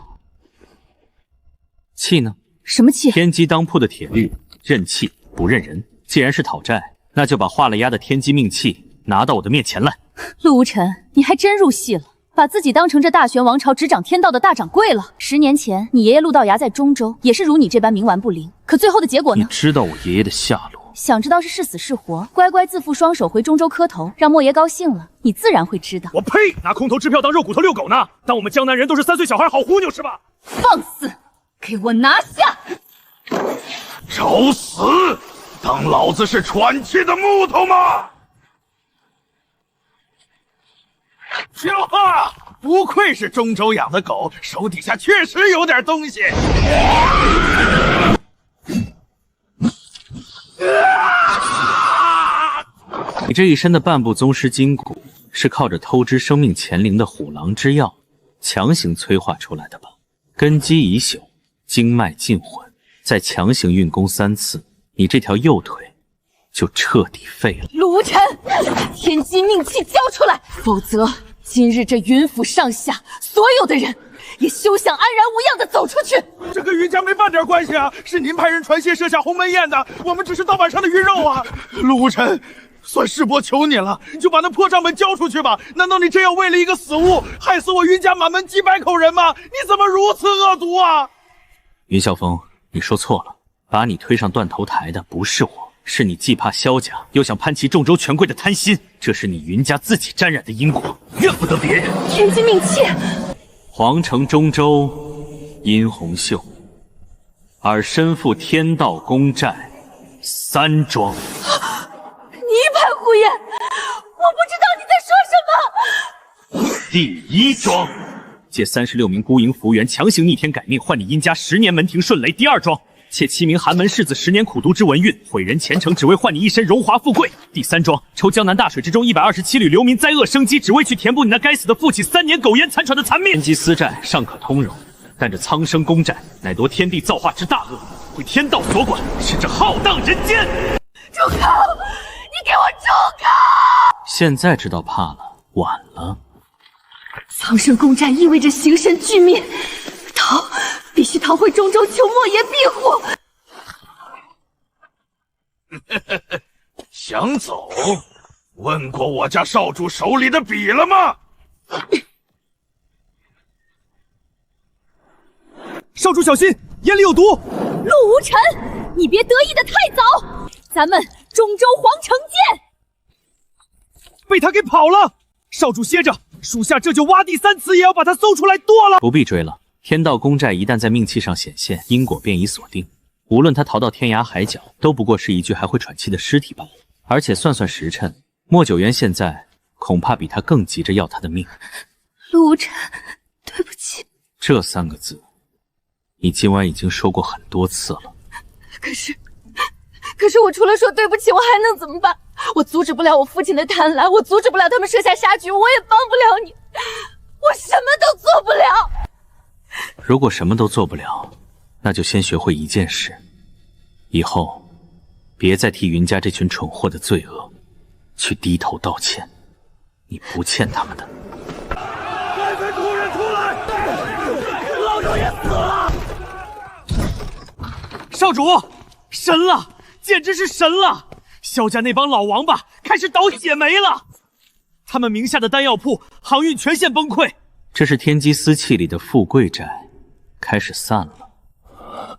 气呢？什么气？天机当铺的铁律，认气不认人。既然是讨债，那就把画了押的天机命器拿到我的面前来。陆无尘，你还真入戏了，把自己当成这大玄王朝执掌天道的大掌柜了。10年前，你爷爷陆道衙在中州也是如你这般冥顽不灵，可最后的结果呢？你知道我爷爷的下落？想知道是死是活，乖乖自负双手回中州磕头，让莫爷高兴了，你自然会知道。我呸！拿空头支票当肉骨头遛狗呢？当我们江南人都是3岁小孩好忽悠是吧？放肆！给我拿下！找死！当老子是喘气的木头吗？听话！不愧是中州养的狗，手底下确实有点东西。你这一身的半部宗师筋骨，是靠着偷知生命潜灵的虎狼之药强行催化出来的吧？根基已朽，经脉尽混，再强行运功3次，你这条右腿就彻底废了。陆无尘，天机命器交出来，否则今日这云府上下所有的人，也休想安然无恙的走出去。这跟云家没半点关系啊！是您派人传楔设下鸿门宴的，我们只是盗版上的鱼肉啊！陆无尘，算世伯求你了，就把那破账本交出去吧！难道你真要为了一个死物，害死我云家满门几百口人吗？你怎么如此恶毒啊！云霄峰，你说错了，把你推上断头台的不是我，是你既怕萧家，又想攀齐众州权贵的贪心，这是你云家自己沾染的因果，怨不得别人。天机命契，皇城中州，殷红袖，尔身负天道公寨3庄。你一派胡言，我不知道你在说什么。第1庄，借36名孤营服务员强行逆天改命，换你殷家10年门庭顺雷。第2庄，窃7名寒门世子10年苦读之文运，毁人前程，只为换你一身荣华富贵。第3庄，抽江南大水之中127缕流民灾厄生机，只为去填补你那该死的父亲3年苟延残喘的残命。天机私债尚可通融，但这苍生公债乃夺天地造化之大恶，归天道所管，是这浩荡人间。住口！你给我住口！现在知道怕了，晚了。苍生公债意味着形神俱灭，必须逃回中州求莫爷庇护。想走？问过我家少主手里的笔了吗？少主小心，眼里有毒！陆无尘，你别得意的太早，咱们中州皇城见！被他给跑了，少主歇着，属下这就挖地3次也要把他搜出来剁了。不必追了，天道公债一旦在命气上显现，因果便已锁定。无论他逃到天涯海角，都不过是一具还会喘气的尸体罢了。而且算算时辰，莫九渊现在恐怕比他更急着要他的命。陆无尘，对不起。这3个字，你今晚已经说过很多次了。可是我除了说对不起，我还能怎么办？我阻止不了我父亲的贪婪，我阻止不了他们设下杀局，我也帮不了你，我什么都做不了。如果什么都做不了，那就先学会一件事，以后别再替云家这群蠢货的罪恶去低头道歉，你不欠他们的。快快突人出来！老少爷死了！少主，神了，简直是神了！萧家那帮老王八开始倒血霉了，他们名下的丹药铺航运全线崩溃。这是天机私气里的富贵债开始散了，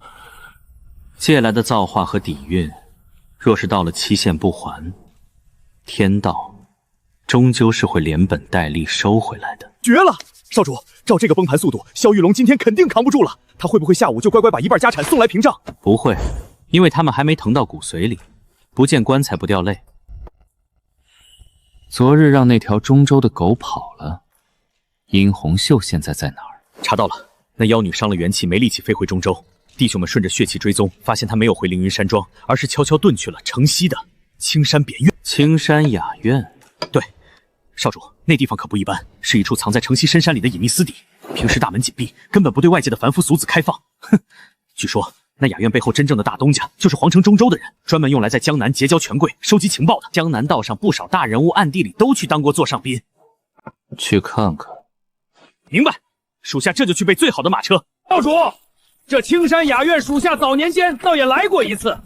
借来的造化和底蕴，若是到了期限不还，天道终究是会连本带利收回来的。绝了！少主，照这个崩盘速度，萧玉龙今天肯定扛不住了。他会不会下午就乖乖把一半家产送来平账？不会，因为他们还没疼到骨髓里，不见棺材不掉泪。昨日让那条中州的狗跑了，殷红袖现在在哪儿？查到了，那妖女伤了元气，没力气飞回中州。弟兄们顺着血气追踪，发现她没有回凌云山庄，而是悄悄遁去了城西的青山别院。青山雅苑，对，少主，那地方可不一般，是一处藏在城西深山里的隐秘私邸，平时大门紧闭，根本不对外界的凡夫俗子开放。哼，据说那雅苑背后真正的大东家就是皇城中州的人，专门用来在江南结交权贵、收集情报的。江南道上不少大人物暗地里都去当过座上宾。去看看。明白，属下这就去备最好的马车。少主，这青山雅苑属下早年间倒也来过一次，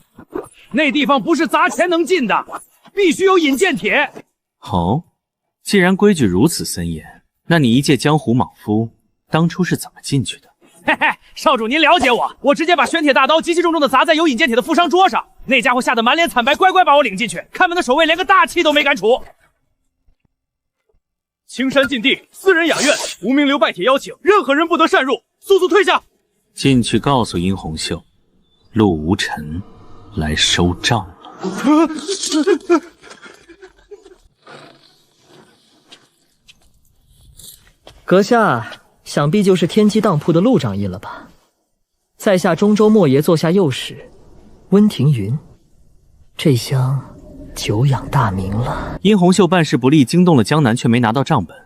那地方不是砸钱能进的，必须有引荐帖。哦，既然规矩如此森严，那你一介江湖莽夫，当初是怎么进去的？嘿嘿，少主您了解我，我直接把玄铁大刀极其重重的砸在有引荐帖的富商桌上，那家伙吓得满脸惨白，乖乖把我领进去。看门的守卫连个大气都没敢杵。青山禁地，私人雅苑，无名流拜帖邀请，任何人不得擅入，速速退下。进去告诉殷红袖，陆无尘来收账了。阁下想必就是天机当铺的陆掌印了吧？在下中州莫爷座下右使温庭云，这厢久仰大名了。殷红袖办事不力，惊动了江南，却没拿到账本。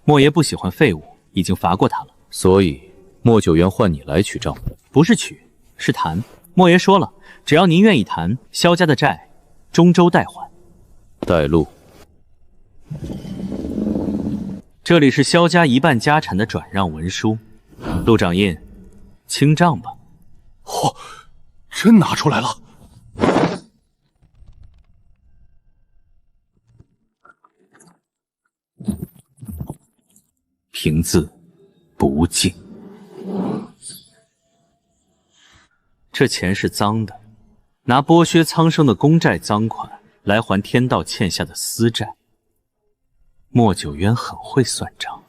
莫爷不喜欢废物，已经罚过他了。所以莫九渊换你来取账本，不是取，是谈。莫爷说了，只要您愿意谈，萧家的债，中州代还。带路。这里是萧家一半家产的转让文书，陆掌印，清账吧。嚯，真拿出来了！凭字不敬。这钱是赃的，拿剥削苍生的公债赃款来还天道欠下的私债。莫九渊很会算账，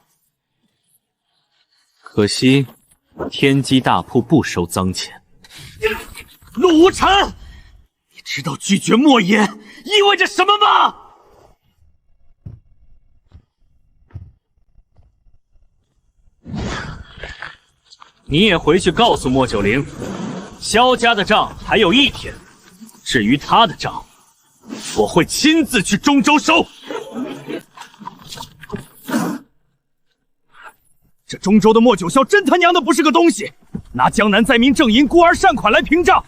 可惜天机大铺不收赃钱。陆无尘，你知道拒绝莫言意味着什么吗？你也回去告诉莫九龄，萧家的账还有1天，至于他的账，我会亲自去中州收。这中州的莫九霄真他娘的不是个东西，拿江南灾民郑银孤儿善款来平账，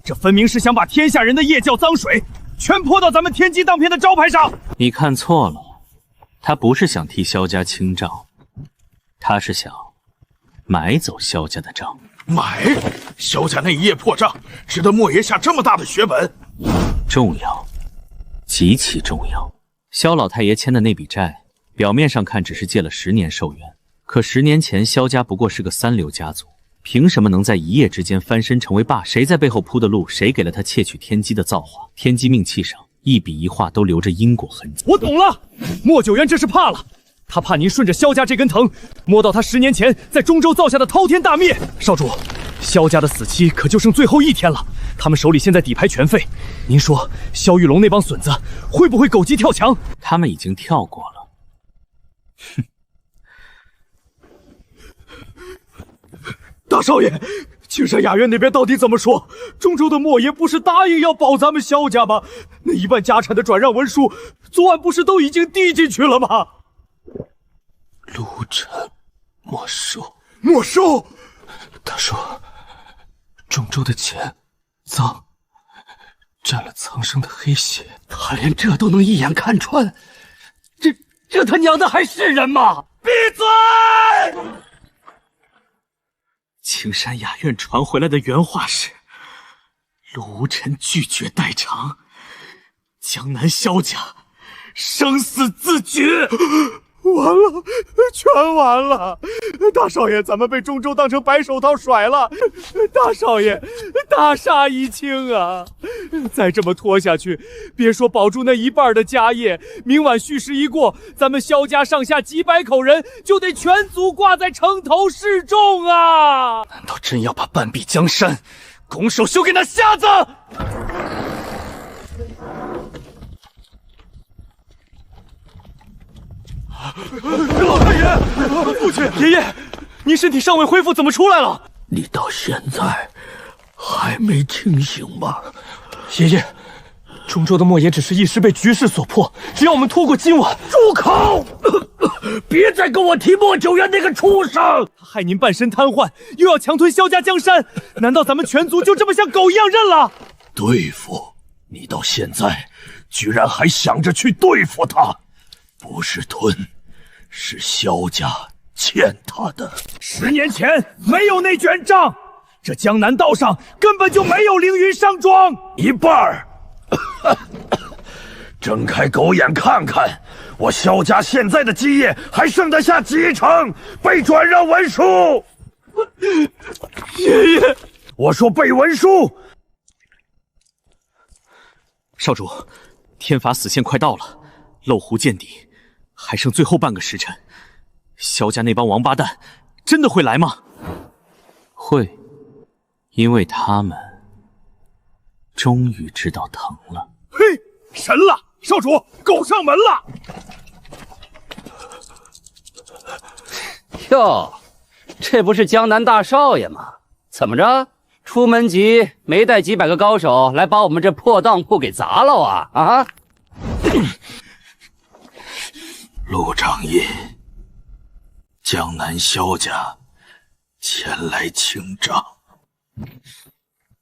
这分明是想把天下人的业教脏水全泼到咱们天机当片的招牌上。你看错了，他不是想替萧家清账，他是想买走萧家的账。买？萧家那一夜破账，值得莫爷下这么大的血本？重要，极其重要。萧老太爷签的那笔债，表面上看只是借了10年寿元，可10年前萧家不过是个三流家族，凭什么能在一夜之间翻身成为霸？谁在背后铺的路？谁给了他窃取天机的造化？天机命器上一笔一画都留着因果痕迹。我懂了，莫九渊这是怕了。他怕您顺着萧家这根藤，摸到他10年前在中州造下的滔天大孽。少主，萧家的死期可就剩最后1天了，他们手里现在底牌全废。您说萧玉龙那帮损子会不会狗急跳墙？他们已经跳过了。哼！大少爷，青山雅苑那边到底怎么说？中州的莫爷不是答应要保咱们萧家吗？那一半家产的转让文书，昨晚不是都已经递进去了吗？陆晨，没收，没收。他说，中州的钱脏，沾了苍生的黑血。他连这都能一眼看穿，这他娘的还是人吗？闭嘴！青山雅苑传回来的原话是：陆无尘拒绝代偿，江南萧家生死自决。完了，全完了！大少爷，咱们被中州当成白手套甩了。大少爷，大厦已倾啊！再这么拖下去，别说保住那一半的家业，明晚戌时一过，咱们萧家上下几百口人就得全族挂在城头示众啊！难道真要把半壁江山拱手修给那瞎子？老太爷，父亲，爷爷，您身体尚未恢复，怎么出来了？你到现在还没清醒吗？爷爷，中州的莫言只是一时被局势所迫，只要我们拖过今晚。住口！别再跟我提莫九渊那个畜生！他害您半身瘫痪，又要强吞萧家江山，难道咱们全族就这么像狗一样认了？对付你到现在居然还想着去对付他，不是吞，是萧家欠他的。10年前没有那卷账，这江南道上根本就没有凌云商庄一半儿。睁开狗眼看看，我萧家现在的基业还剩得下几成被转让文书？爷爷，我说背文书。少主，天罚死线快到了，漏壶见底，还剩最后半个时辰。萧家那帮王八蛋真的会来吗？会，因为他们终于知道疼了。嘿，神了！少主，狗上门了！哟，这不是江南大少爷吗？怎么着？出门急没带几百个高手来把我们这破当铺给砸了啊？啊！陆掌印，江南萧家前来清账，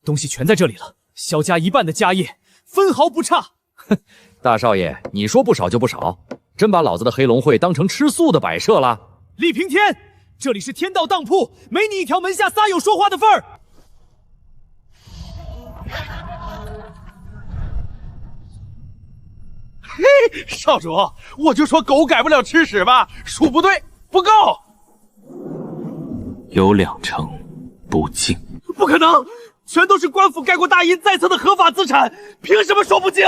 东西全在这里了，萧家一半的家业分毫不差。大少爷，你说不少就不少，真把老子的黑龙会当成吃素的摆设了？厉平天，这里是天道当铺，没你一条门下撒友说话的份儿。嘿，少主，我就说狗改不了吃屎吧，数不对，不够。有2成不敬。不可能，全都是官府盖过大印在册的合法资产，凭什么说不敬？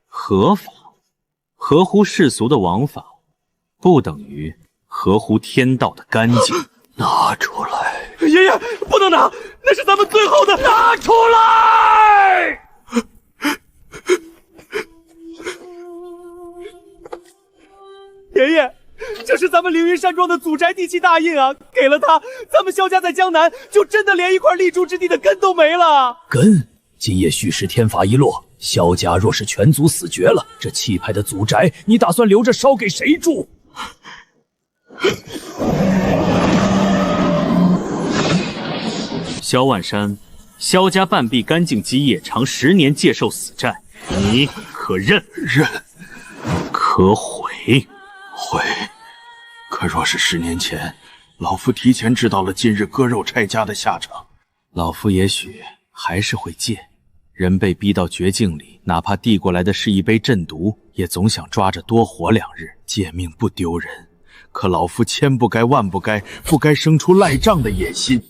合法，合乎世俗的王法，不等于合乎天道的干净。拿出来！爷爷，不能拿，那是咱们最后的。拿出来！爷爷，这是咱们凌云山庄的祖宅地契大印啊！给了他，咱们萧家在江南就真的连一块立足之地的根都没了。根，今夜戌时天法一落，萧家若是全族死绝了，这气派的祖宅，你打算留着烧给谁住？萧万山，萧家半壁干净基业，长10年戒受死债，你可认？认。可悔？悔。可若是10年前，老夫提前知道了今日割肉拆家的下场，老夫也许还是会戒。人被逼到绝境里，哪怕递过来的是一杯鸩毒，也总想抓着多活2日，借命不丢人。可老夫千不该万不该，不该生出赖账的野心。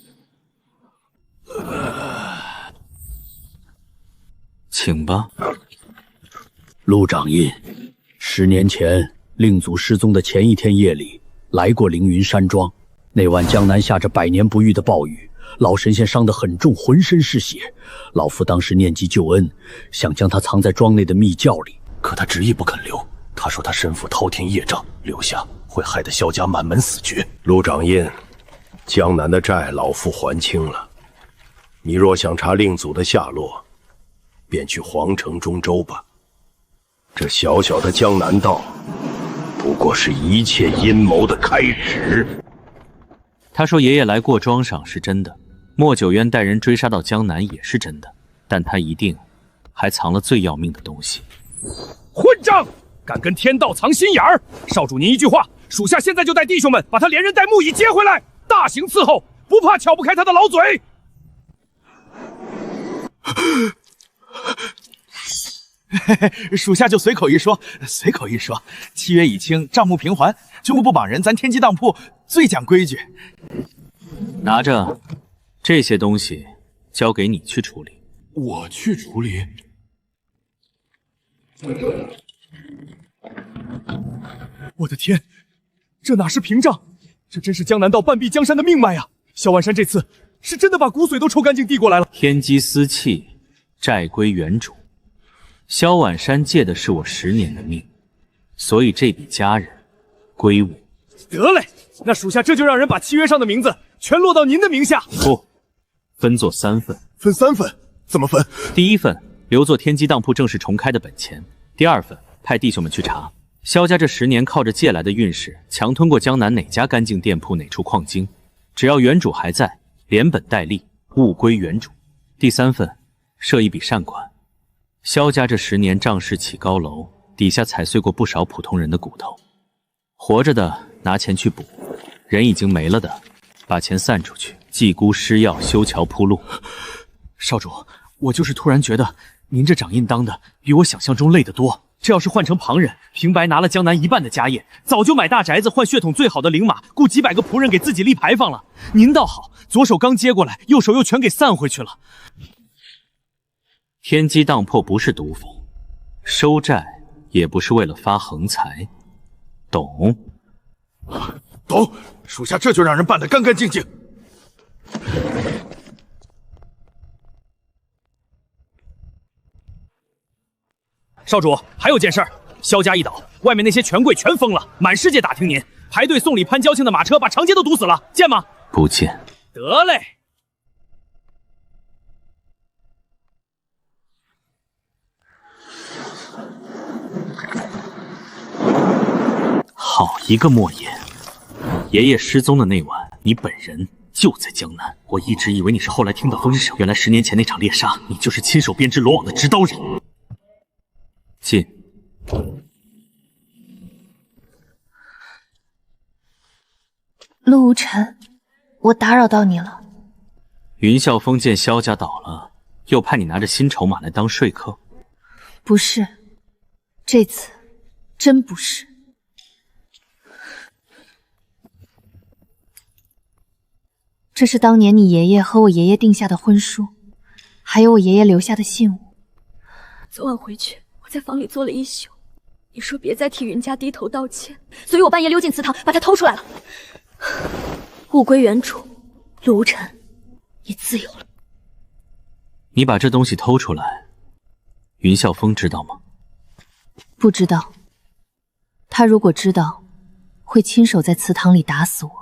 请吧。陆掌印，10年前令祖失踪的前一天夜里，来过凌云山庄。那晚江南下着百年不遇的暴雨，老神仙伤得很重，浑身是血。老夫当时念及救恩，想将他藏在庄内的密窖里，可他执意不肯留。他说他身负滔天业障，留下会害得萧家满门死绝。陆掌印，江南的债老夫还清了。你若想查令祖的下落，便去皇城中州吧。这小小的江南道，不过是一切阴谋的开始。他说爷爷来过庄上是真的，莫九渊带人追杀到江南也是真的，但他一定还藏了最要命的东西。混账！敢跟天道藏心眼儿！少主您一句话，属下现在就带弟兄们把他连人带木椅接回来，大刑伺候，不怕撬不开他的老嘴。属下就随口一说，契约已清，账目平还，就不绑人，咱天机当铺最讲规矩。拿着，这些东西交给你去处理。我去处理？我的天，这哪是屏障，这真是江南道半壁江山的命脉啊！萧万山这次是真的把骨髓都抽干净递过来了。天机私契，债归原主。萧婉山借的是我10年的命，所以这笔家人归我。得嘞，那属下这就让人把契约上的名字全落到您的名下。不，分作3份。分3份？怎么分？第1份留作天机当铺正式重开的本钱，第2份派弟兄们去查萧家这10年靠着借来的运势，强吞过江南哪家干净店铺哪处矿精，只要原主还在，连本带利，物归原主。第3份设一笔善款。萧家这10年仗势起高楼，底下踩碎过不少普通人的骨头，活着的拿钱去补，人已经没了的把钱散出去，祭姑施药，修桥铺路。少主，我就是突然觉得您这掌印当的比我想象中累得多。这要是换成旁人，平白拿了江南1半的家业，早就买大宅子，换血统最好的灵马，雇几百个仆人给自己立牌坊了。您倒好，左手刚接过来，右手又全给散回去了。天机当铺不是赌坊，收债也不是为了发横财，懂？懂，属下这就让人办得干干净净。少主，还有件事儿，萧家一倒，外面那些权贵全疯了，满世界打听您，排队送礼潘交庆的马车把长街都堵死了，见吗？不见。得嘞。好一个莫言！爷爷失踪的那晚，你本人就在江南。我一直以为你是后来听的风声，原来10年前那场猎杀，你就是亲手编织罗网的执刀人。进。陆无尘，我打扰到你了。云啸风见萧家倒了，又派你拿着新筹码来当说客。不是，这次真不是。这是当年你爷爷和我爷爷定下的婚书，还有我爷爷留下的信物。昨晚回去，我在房里坐了一宿。你说别再替云家低头道歉，所以我半夜溜进祠堂，把它偷出来了。物归原主，陆无尘，你自由了。你把这东西偷出来，云啸风知道吗？不知道。他如果知道，会亲手在祠堂里打死我。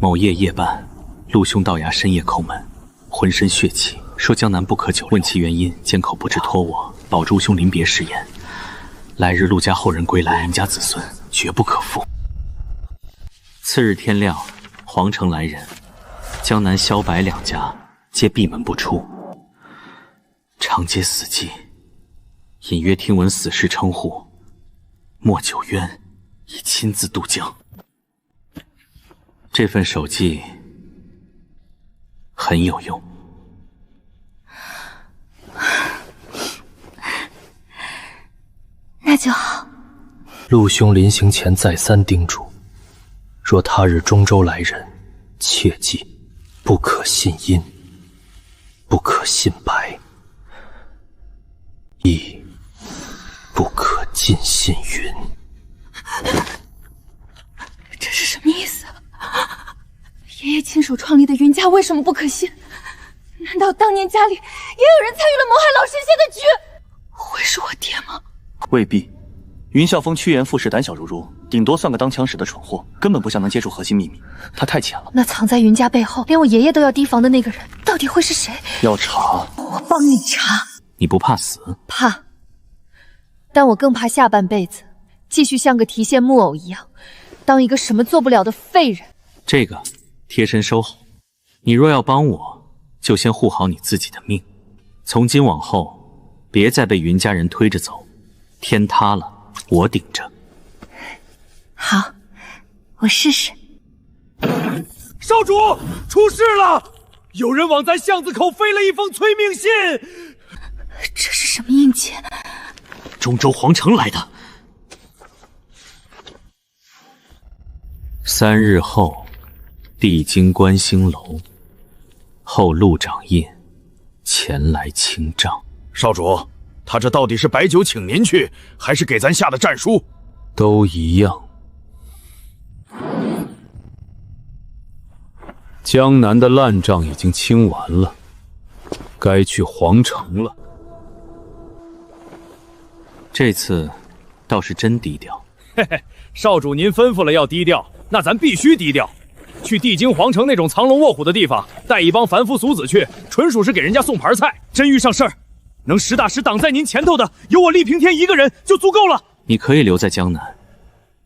某夜夜半，陆兄到衙深夜叩门，浑身血气，说江南不可久留。问其原因，缄口不知，托我保诸兄临别誓言，来日陆家后人归来，云家子孙绝不可负。次日天亮，皇城来人，江南、萧白两家皆闭门不出。长街死寂，隐约听闻死士称呼，莫九渊已亲自渡江。这份手记很有用。那就好。陆兄临行前再三叮嘱，若他日中州来人，切记不可信阴，不可信白，亦不可尽信云。这是什么意思？爷爷亲手创立的云家为什么不可信？难道当年家里也有人参与了谋害老神仙的局？会是我爹吗？未必，云啸风趋炎附势，胆小如如，顶多算个当枪使的蠢货，根本不像能接触核心秘密。他太浅了。那藏在云家背后，连我爷爷都要提防的那个人，到底会是谁？要查，我帮你查。你不怕死？怕，但我更怕下半辈子继续像个提线木偶一样，当一个什么做不了的废人。这个贴身收好。你若要帮我，就先护好你自己的命。从今往后，别再被云家人推着走。天塌了，我顶着。好，我试试。少主，出事了！有人往咱巷子口飞了一封催命信。这是什么印记？中州皇城来的。3日后，帝京观星楼，后陆掌印前来清账。少主，他这到底是摆酒请您去，还是给咱下的战书？都一样。江南的烂账已经清完了，该去皇城了。这次倒是真低调。嘿嘿，少主您吩咐了要低调，那咱必须低调。去帝京皇城那种藏龙卧虎的地方，带一帮凡夫俗子去，纯属是给人家送盘菜。真遇上事儿，能实打实挡在您前头的，有我厉平天一个人就足够了。你可以留在江南，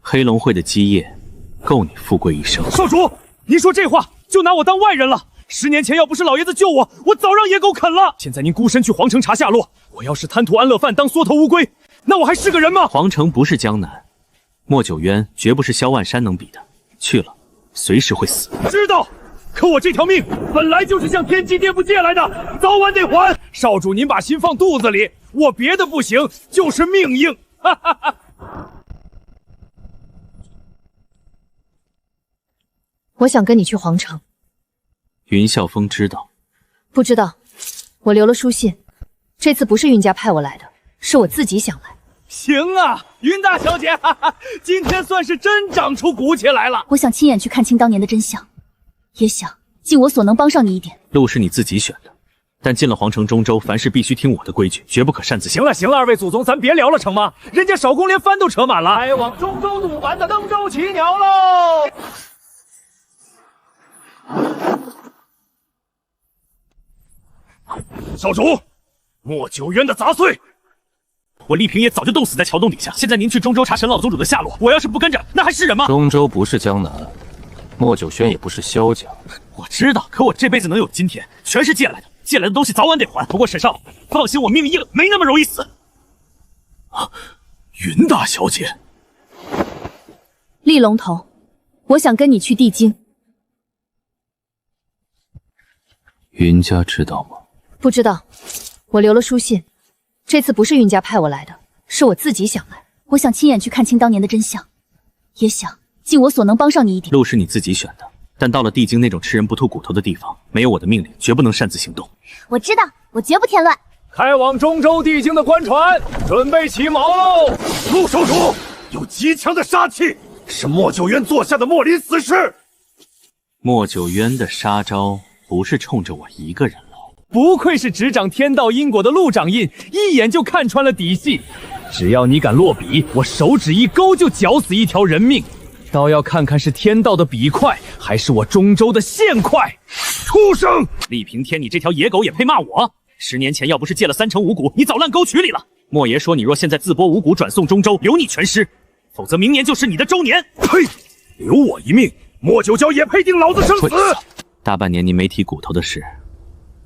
黑龙会的基业够你富贵一生。少主，您说这话就拿我当外人了。10年前要不是老爷子救我，我早让野狗啃了。现在您孤身去皇城查下落，我要是贪图安乐饭当缩头乌龟，那我还是个人吗？皇城不是江南，莫九渊绝不是萧万山能比的。去了，随时会死。知道，可我这条命本来就是向天机爹父借来的，早晚得还。少主您把心放肚子里，我别的不行，就是命硬。哈哈哈。我想跟你去皇城。云啸风知道？不知道，我留了书信。这次不是云家派我来的，是我自己想来。行啊，云大小姐，哈哈，今天算是真长出骨气来了。我想亲眼去看清当年的真相，也想尽我所能帮上你一点。路是你自己选的，但进了皇城中州，凡事必须听我的规矩，绝不可擅自行。行了，二位祖宗，咱别聊了成吗？人家少公连帆都扯满了，来往中州渡船的登州骑鸟喽！少主，莫九渊的杂碎，我丽萍也早就冻死在桥洞底下。现在您去中州查沈老宗主的下落，我要是不跟着，那还是人吗？中州不是江南，莫九轩也不是萧家。我知道，可我这辈子能有今天，全是借来的。借来的东西早晚得还。不过沈少，放心，我命硬，没那么容易死。云大小姐，厉龙头，我想跟你去地京。云家知道吗？不知道，我留了书信。这次不是云家派我来的，是我自己想来。我想亲眼去看清当年的真相，也想尽我所能帮上你一点。路是你自己选的，但到了地京那种吃人不吐骨头的地方，没有我的命令，绝不能擅自行动。我知道，我绝不添乱。开往中州地京的官船准备起锚喽！陆守主有极强的杀气，是莫九渊做下的莫林死士。莫九渊的杀招不是冲着我一个人来。不愧是执掌天道因果的陆掌印，一眼就看穿了底细。只要你敢落笔，我手指一勾就绞死一条人命。倒要看看是天道的笔快，还是我中州的线快！畜生！厉平天，你这条野狗也配骂我？10年前要不是借了3成五谷，你早烂沟渠里了。莫爷说你若现在自拨五谷转送中州，留你全尸，否则明年就是你的周年。呸！留我一命，莫九霄也配定老子生死！大半年您没提骨头的事，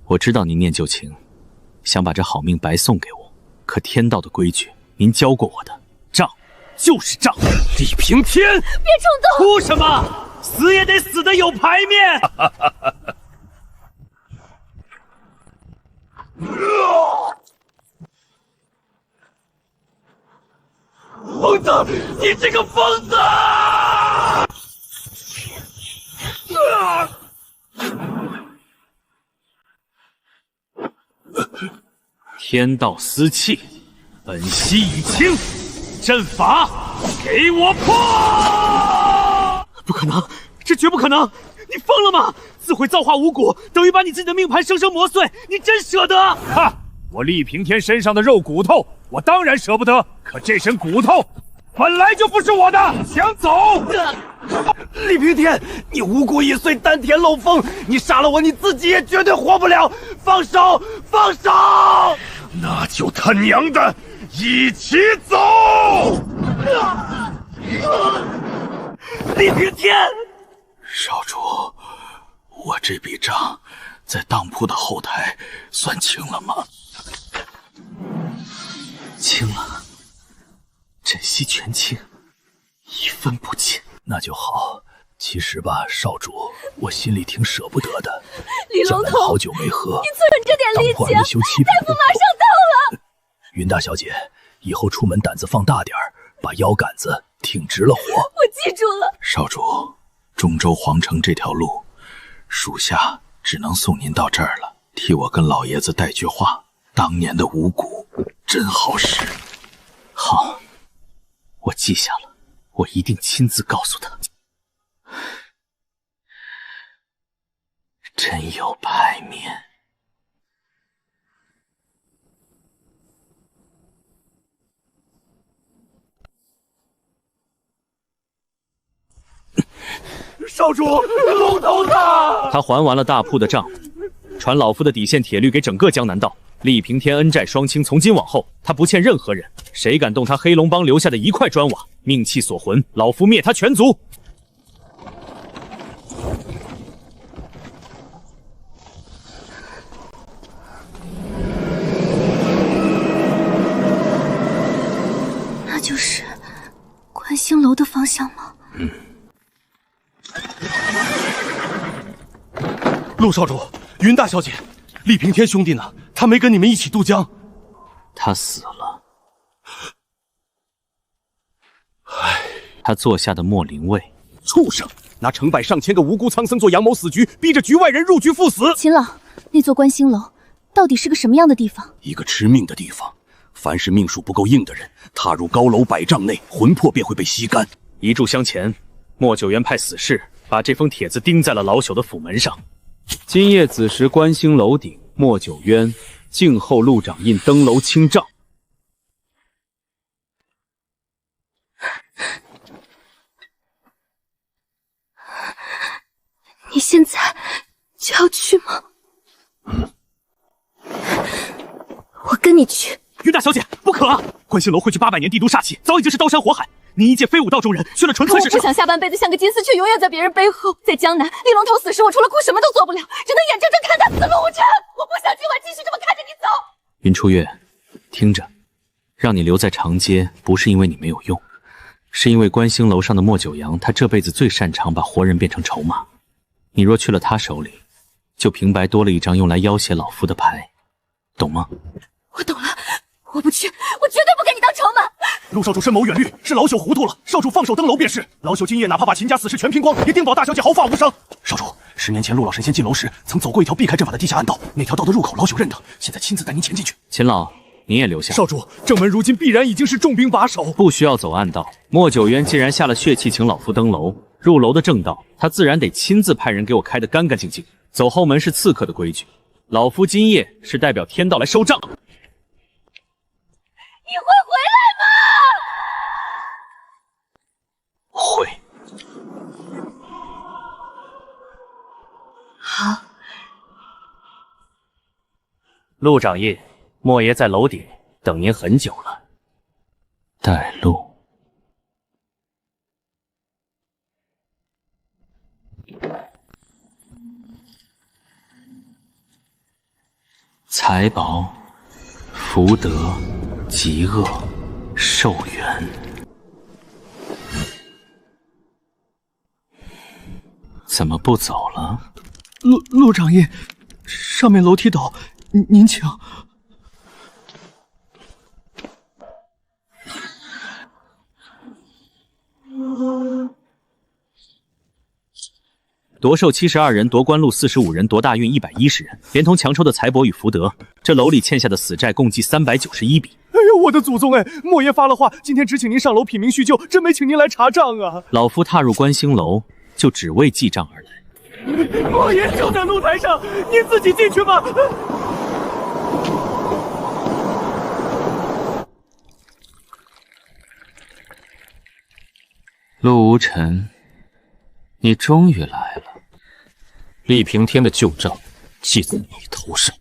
我知道您念旧情，想把这好命白送给我。可天道的规矩，您教过我的，账就是账。厉平天，别冲动！哭什么？死也得死得有排面。疯子，你这个疯子！天道私器，本息已清，阵法给我破！不可能，这绝不可能！你疯了吗？自毁造化五谷，等于把你自己的命盘生生磨碎，你真舍得？哈！我厉平天身上的肉骨头，我当然舍不得。可这身骨头本来就不是我的，想走？厉平天，你五谷已碎，丹田漏风，你杀了我，你自己也绝对活不了！放手，放手！那就他娘的一起走！厉平天，少主，我这笔账在当铺的后台算清了吗？清了，枕息全清，一分不欠。那就好。其实吧，少主，我心里挺舍不得的。李龙头，好久没喝，你存这点力气，大夫马上到了。云大小姐，以后出门胆子放大点儿，把腰杆子挺直了活。我记住了。少主，中州皇城这条路，属下只能送您到这儿了。替我跟老爷子带句话，当年的五谷真好使。好，我记下了，我一定亲自告诉他。真有排面。少主，龙头子！他还完了大铺的账，传老夫的底线铁律给整个江南道。厉平天恩债双清，从今往后他不欠任何人，谁敢动他黑龙帮留下的一块砖瓦，命气所魂，老夫灭他全族。那就是观星楼的方向吗？陆少主，云大小姐，厉平天兄弟呢？他没跟你们一起渡江？他死了。他做下的莫林卫，畜生！拿成百上千个无辜苍僧做阳谋死局，逼着局外人入局赴死。秦老，那座观星楼到底是个什么样的地方？一个吃命的地方。凡是命数不够硬的人，踏入高楼100丈内，魂魄便会被吸干。一炷香前，莫九渊派死士把这封帖子钉在了老朽的府门上。今夜子时，观星楼顶，莫九渊静候陆掌印登楼清账。你现在就要去吗？我跟你去。云大小姐，不可啊！观星楼汇聚800年帝都煞气，早已经是刀山火海。你一介非武道中人，去了纯粹是……我不想下半辈子像个金丝雀，永远在别人背后。在江南，厉龙头死时，我除了哭什么都做不了，只能眼睁睁看他死路无尘。我不想今晚继续这么看着你走。云初月，听着，让你留在长街，不是因为你没有用，是因为观星楼上的莫九阳，他这辈子最擅长把活人变成筹码。你若去了他手里，就平白多了一张用来要挟老夫的牌，懂吗？我懂了，我不去，我绝对不给你当筹码。陆少主深谋远虑，是老朽糊涂了。少主放手登楼便是。老朽今夜哪怕把秦家死事全拼光，也定保大小姐毫发无伤。少主，10年前陆老神仙进楼时，曾走过一条避开阵法的地下暗道，那条道的入口老朽认得，现在亲自带您前进去。秦老，你也留下。少主，正门如今必然已经是重兵把守，不需要走暗道。莫九渊既然下了血气请老夫登楼，入楼的正道，他自然得亲自派人给我开得干干净净。走后门是刺客的规矩，老夫今夜是代表天道来收账。你会回来吗？会。好。陆掌印，莫爷在楼顶等您很久了。带路。财宝、福德、极恶、寿元，怎么不走了？陆掌印，上面楼梯陡，您请。夺寿72人，夺官禄45人，夺大运110人，连同强抽的财帛与福德，这楼里欠下的死债共计391笔。哎呦，我的祖宗哎！莫爷发了话，今天只请您上楼品茗叙旧，真没请您来查账啊！老夫踏入观星楼，就只为记账而来。莫爷就在露台上，您自己进去吧。陆无尘，你终于来了。厉平天的旧账记在你头上。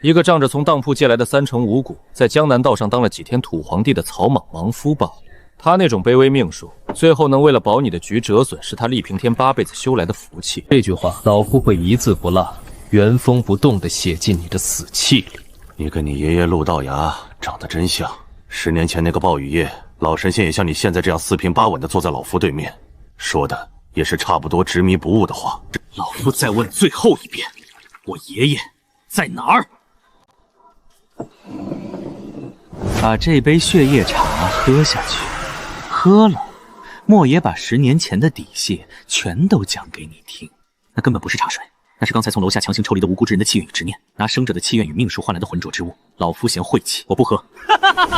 一个仗着从当铺借来的3成五谷，在江南道上当了几天土皇帝的草莽莽夫罢了。他那种卑微命数，最后能为了保你的局折损，是他厉平天8辈子修来的福气。这句话，老夫会一字不落、原封不动地写进你的死契里。你跟你爷爷陆道牙长得真像。10年前那个暴雨夜，老神仙也像你现在这样4平8稳地坐在老夫对面，说的也是差不多执迷不悟的话。老夫再问最后一遍，我爷爷在哪儿？把这杯血液茶喝下去。喝了，莫爷把10年前的底细全都讲给你听。那根本不是茶水，那是刚才从楼下强行抽离的无辜之人的气运与执念，拿生者的气运与命数换来的浑浊之物。老夫嫌晦气，我不喝。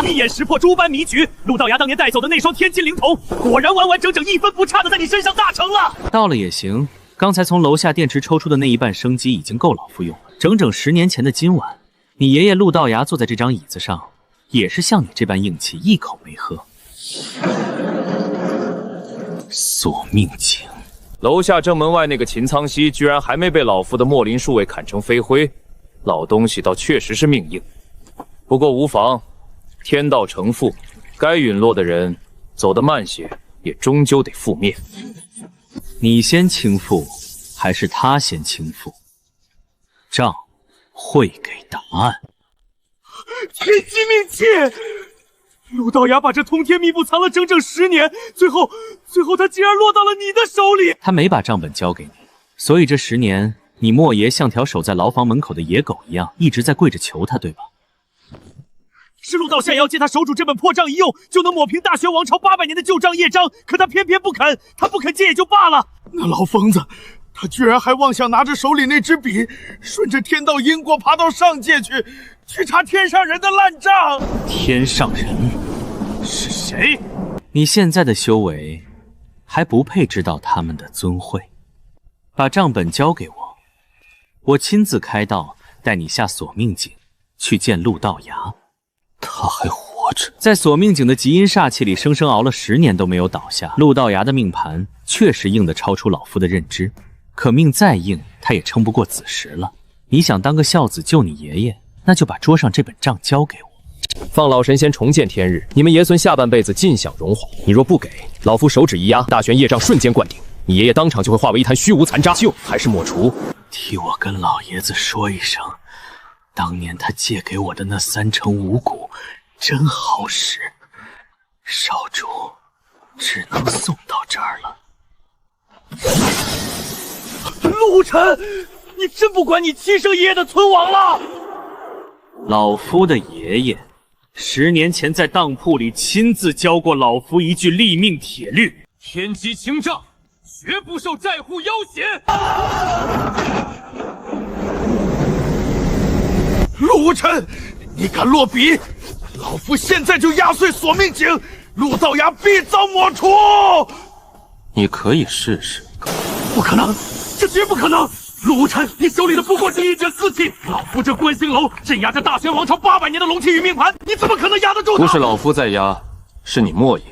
一眼识破诸般迷局，陆道牙当年带走的那双天金灵童，果然完完整整1分不差的在你身上大成了。到了也行，刚才从楼下电池抽出的那一半生机已经够老夫用了。整整10年前的今晚，你爷爷陆道牙坐在这张椅子上，也是像你这般硬气，一口没喝。索命井，楼下正门外那个秦苍溪居然还没被老夫的墨林数位砍成飞灰，老东西倒确实是命硬。不过无妨，天道成负，该陨落的人走得慢些，也终究得覆灭。你先倾覆，还是他先倾覆？账会给答案。天机命器！陆道牙把这通天秘簿藏了整整10年，最后他竟然落到了你的手里。他没把账本交给你，所以这10年，你莫爷像条守在牢房门口的野狗一样，一直在跪着求他，对吧？是陆道下要借他手主这本破账一用，就能抹平大玄王朝800年的旧账业章，可他偏偏不肯。他不肯借也就罢了，那老疯子，他居然还妄想拿着手里那支笔，顺着天道因果爬到上界去查天上人的烂账。天上人是谁？你现在的修为还不配知道他们的尊讳。把账本交给我，我亲自开道，带你下索命井去见陆道牙。他还活着，在索命井的极阴煞气里生生熬了10年都没有倒下。陆道牙的命盘确实硬得超出老夫的认知，可命再硬，他也撑不过子时了。你想当个孝子救你爷爷，那就把桌上这本账交给我。放老神仙重见天日，你们爷孙下半辈子尽享荣华。你若不给，老夫手指一压，大玄业障瞬间灌顶，你爷爷当场就会化为一滩虚无残渣，救还是抹除？替我跟老爷子说一声，当年他借给我的那3成5股真好使，少主只能送到这儿了。陆晨，你真不管你亲生爷爷的存亡了？老夫的爷爷10年前在当铺里亲自教过老夫一句立命铁律：天机清账，绝不受债户要挟。陆晨，你敢落笔，老夫现在就压碎索命井，陆道牙必遭抹除。你可以试试。不可能，这绝不可能！陆晨，你手里的不过是一卷私契，老夫这观星楼镇压着大玄王朝800年的龙气与命盘，你怎么可能压得住他？不是老夫在压，是你莫爷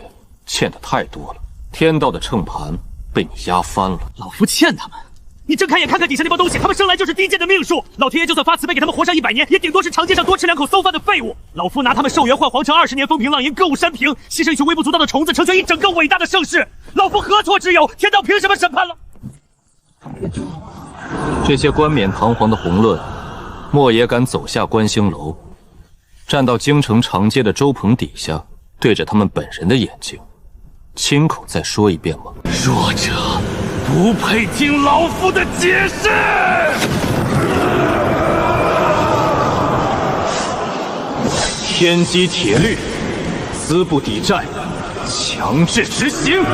欠的太多了，天道的秤盘被你压翻了。老夫欠他们？你睁开眼看看底下那帮东西，他们生来就是低贱的命数，老天爷就算发慈悲给他们活上100年，也顶多是长街上多吃2口馊饭的废物。老夫拿他们寿元换皇城20年风平浪吟歌舞山平，牺牲一群微不足道的虫子，成全一整个伟大的盛世，老夫何错之有？天道凭什么审判了？这些冠冕堂皇的红论，莫爷敢走下观星楼，站到京城长街的粥棚底下，对着他们本人的眼睛，亲口再说一遍吗？弱者不配听老夫的解释。天机铁律，资不抵债，强制执行。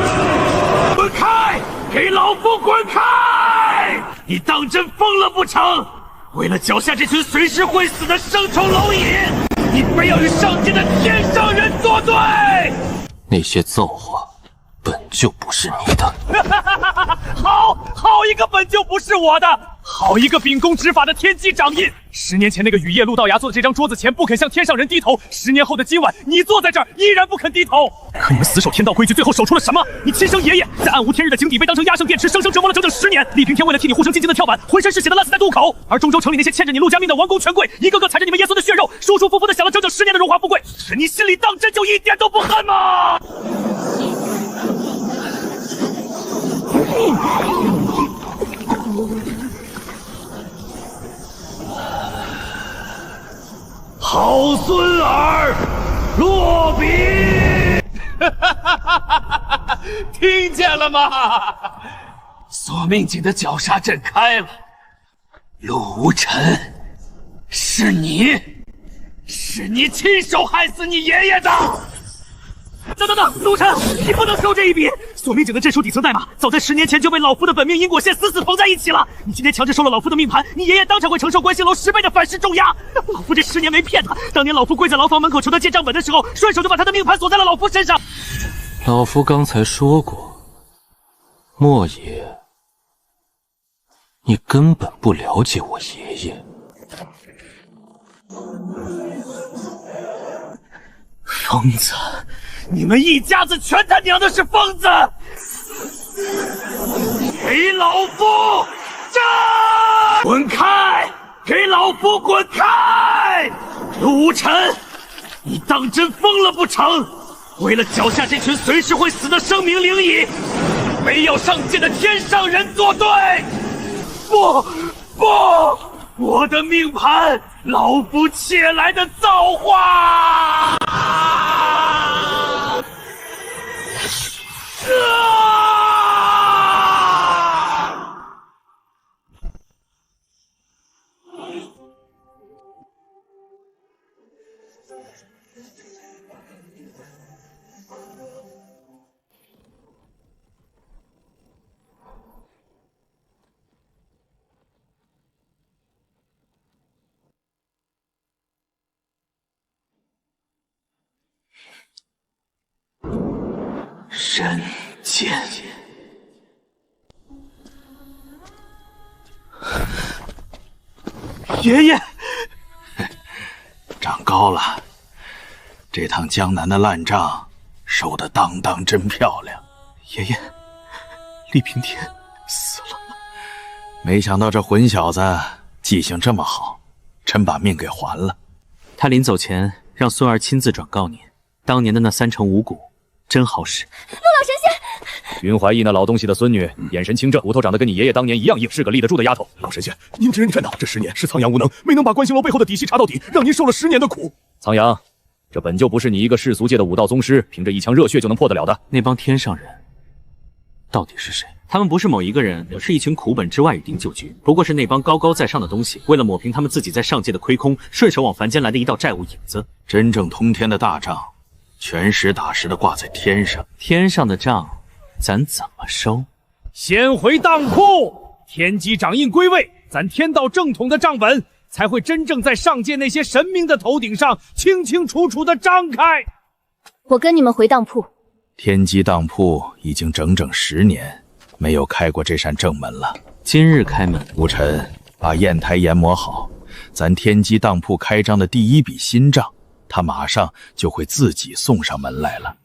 滚开！给老夫滚开！你当真疯了不成？为了脚下这群随时会死的生虫蝼蚁，你非要与上界的天上人作对？那些造化本就不是你的。好一个本就不是我的，好一个秉公执法的天机掌印。10年前那个雨夜陆道牙坐的这张桌子前不肯向天上人低头，10年后的今晚，你坐在这儿依然不肯低头。可你们死守天道规矩，最后守出了什么？你亲生爷爷在暗无天日的井底被当成压胜电池，生生折磨了整整10年。李平天为了替你护城进京的跳板，浑身是血的烂死在渡口。而中州城里那些欠着你陆家命的王公权贵，一个个踩着你们爷孙的血肉，舒舒服服的享了整整10年的荣华富贵。可你心里当真就一点都不恨吗？好孙儿，落笔！听见了吗？索命井的绞杀阵开了，陆无尘，是你亲手害死你爷爷的！等，陆晨，你不能收这一笔！索命井的阵书底层代码，早在10年前就被老夫的本命因果线死缝在一起了。你今天强制收了老夫的命盘，你爷爷当场会承受观星楼10倍的反噬重压。老夫这10年没骗他，当年老夫跪在牢房门口求他借账本的时候，顺手就把他的命盘锁在了老夫身上。老夫刚才说过，莫爷，你根本不了解我爷爷。疯子！你们一家子全他娘的是疯子！给老夫站！滚开！给老夫滚开！陆无尘，你当真疯了不成？为了脚下这群随时会死的生命灵蚁，非要上界的天上人作对！不！我的命盘，老夫窃来的造化！人间，爷爷，长高了，这趟江南的烂账收得当当真漂亮。爷爷，厉平天死了。没想到这混小子记性这么好，真把命给还了。他临走前让孙儿亲自转告您，当年的那3成5谷真好使。陆老神仙，云怀义那老东西的孙女，眼神清正，骨头长得跟你爷爷当年一样硬，是个立得住的丫头。老神仙，您真认真的？这10年是苍阳无能，没能把观星楼背后的底细查到底，让您受了10年的苦。苍阳，这本就不是你一个世俗界的武道宗师凭着一腔热血就能破得了的。那帮天上人到底是谁？他们不是某一个人，而是一群苦本之外与定旧局，不过是那帮高高在上的东西为了抹平他们自己在上界的亏空，顺手往凡间来的一道债务影子。真正通天的大账，全实打实的挂在天上，天上的账咱怎么收？先回当铺，天机掌印归位，咱天道正统的账本才会真正在上界那些神明的头顶上清清楚楚的张开。我跟你们回当铺。天机当铺已经整整10年没有开过这扇正门了，今日开门。吴尘，把砚台研磨好，咱天机当铺开张的第1笔新账，他马上就会自己送上门来了。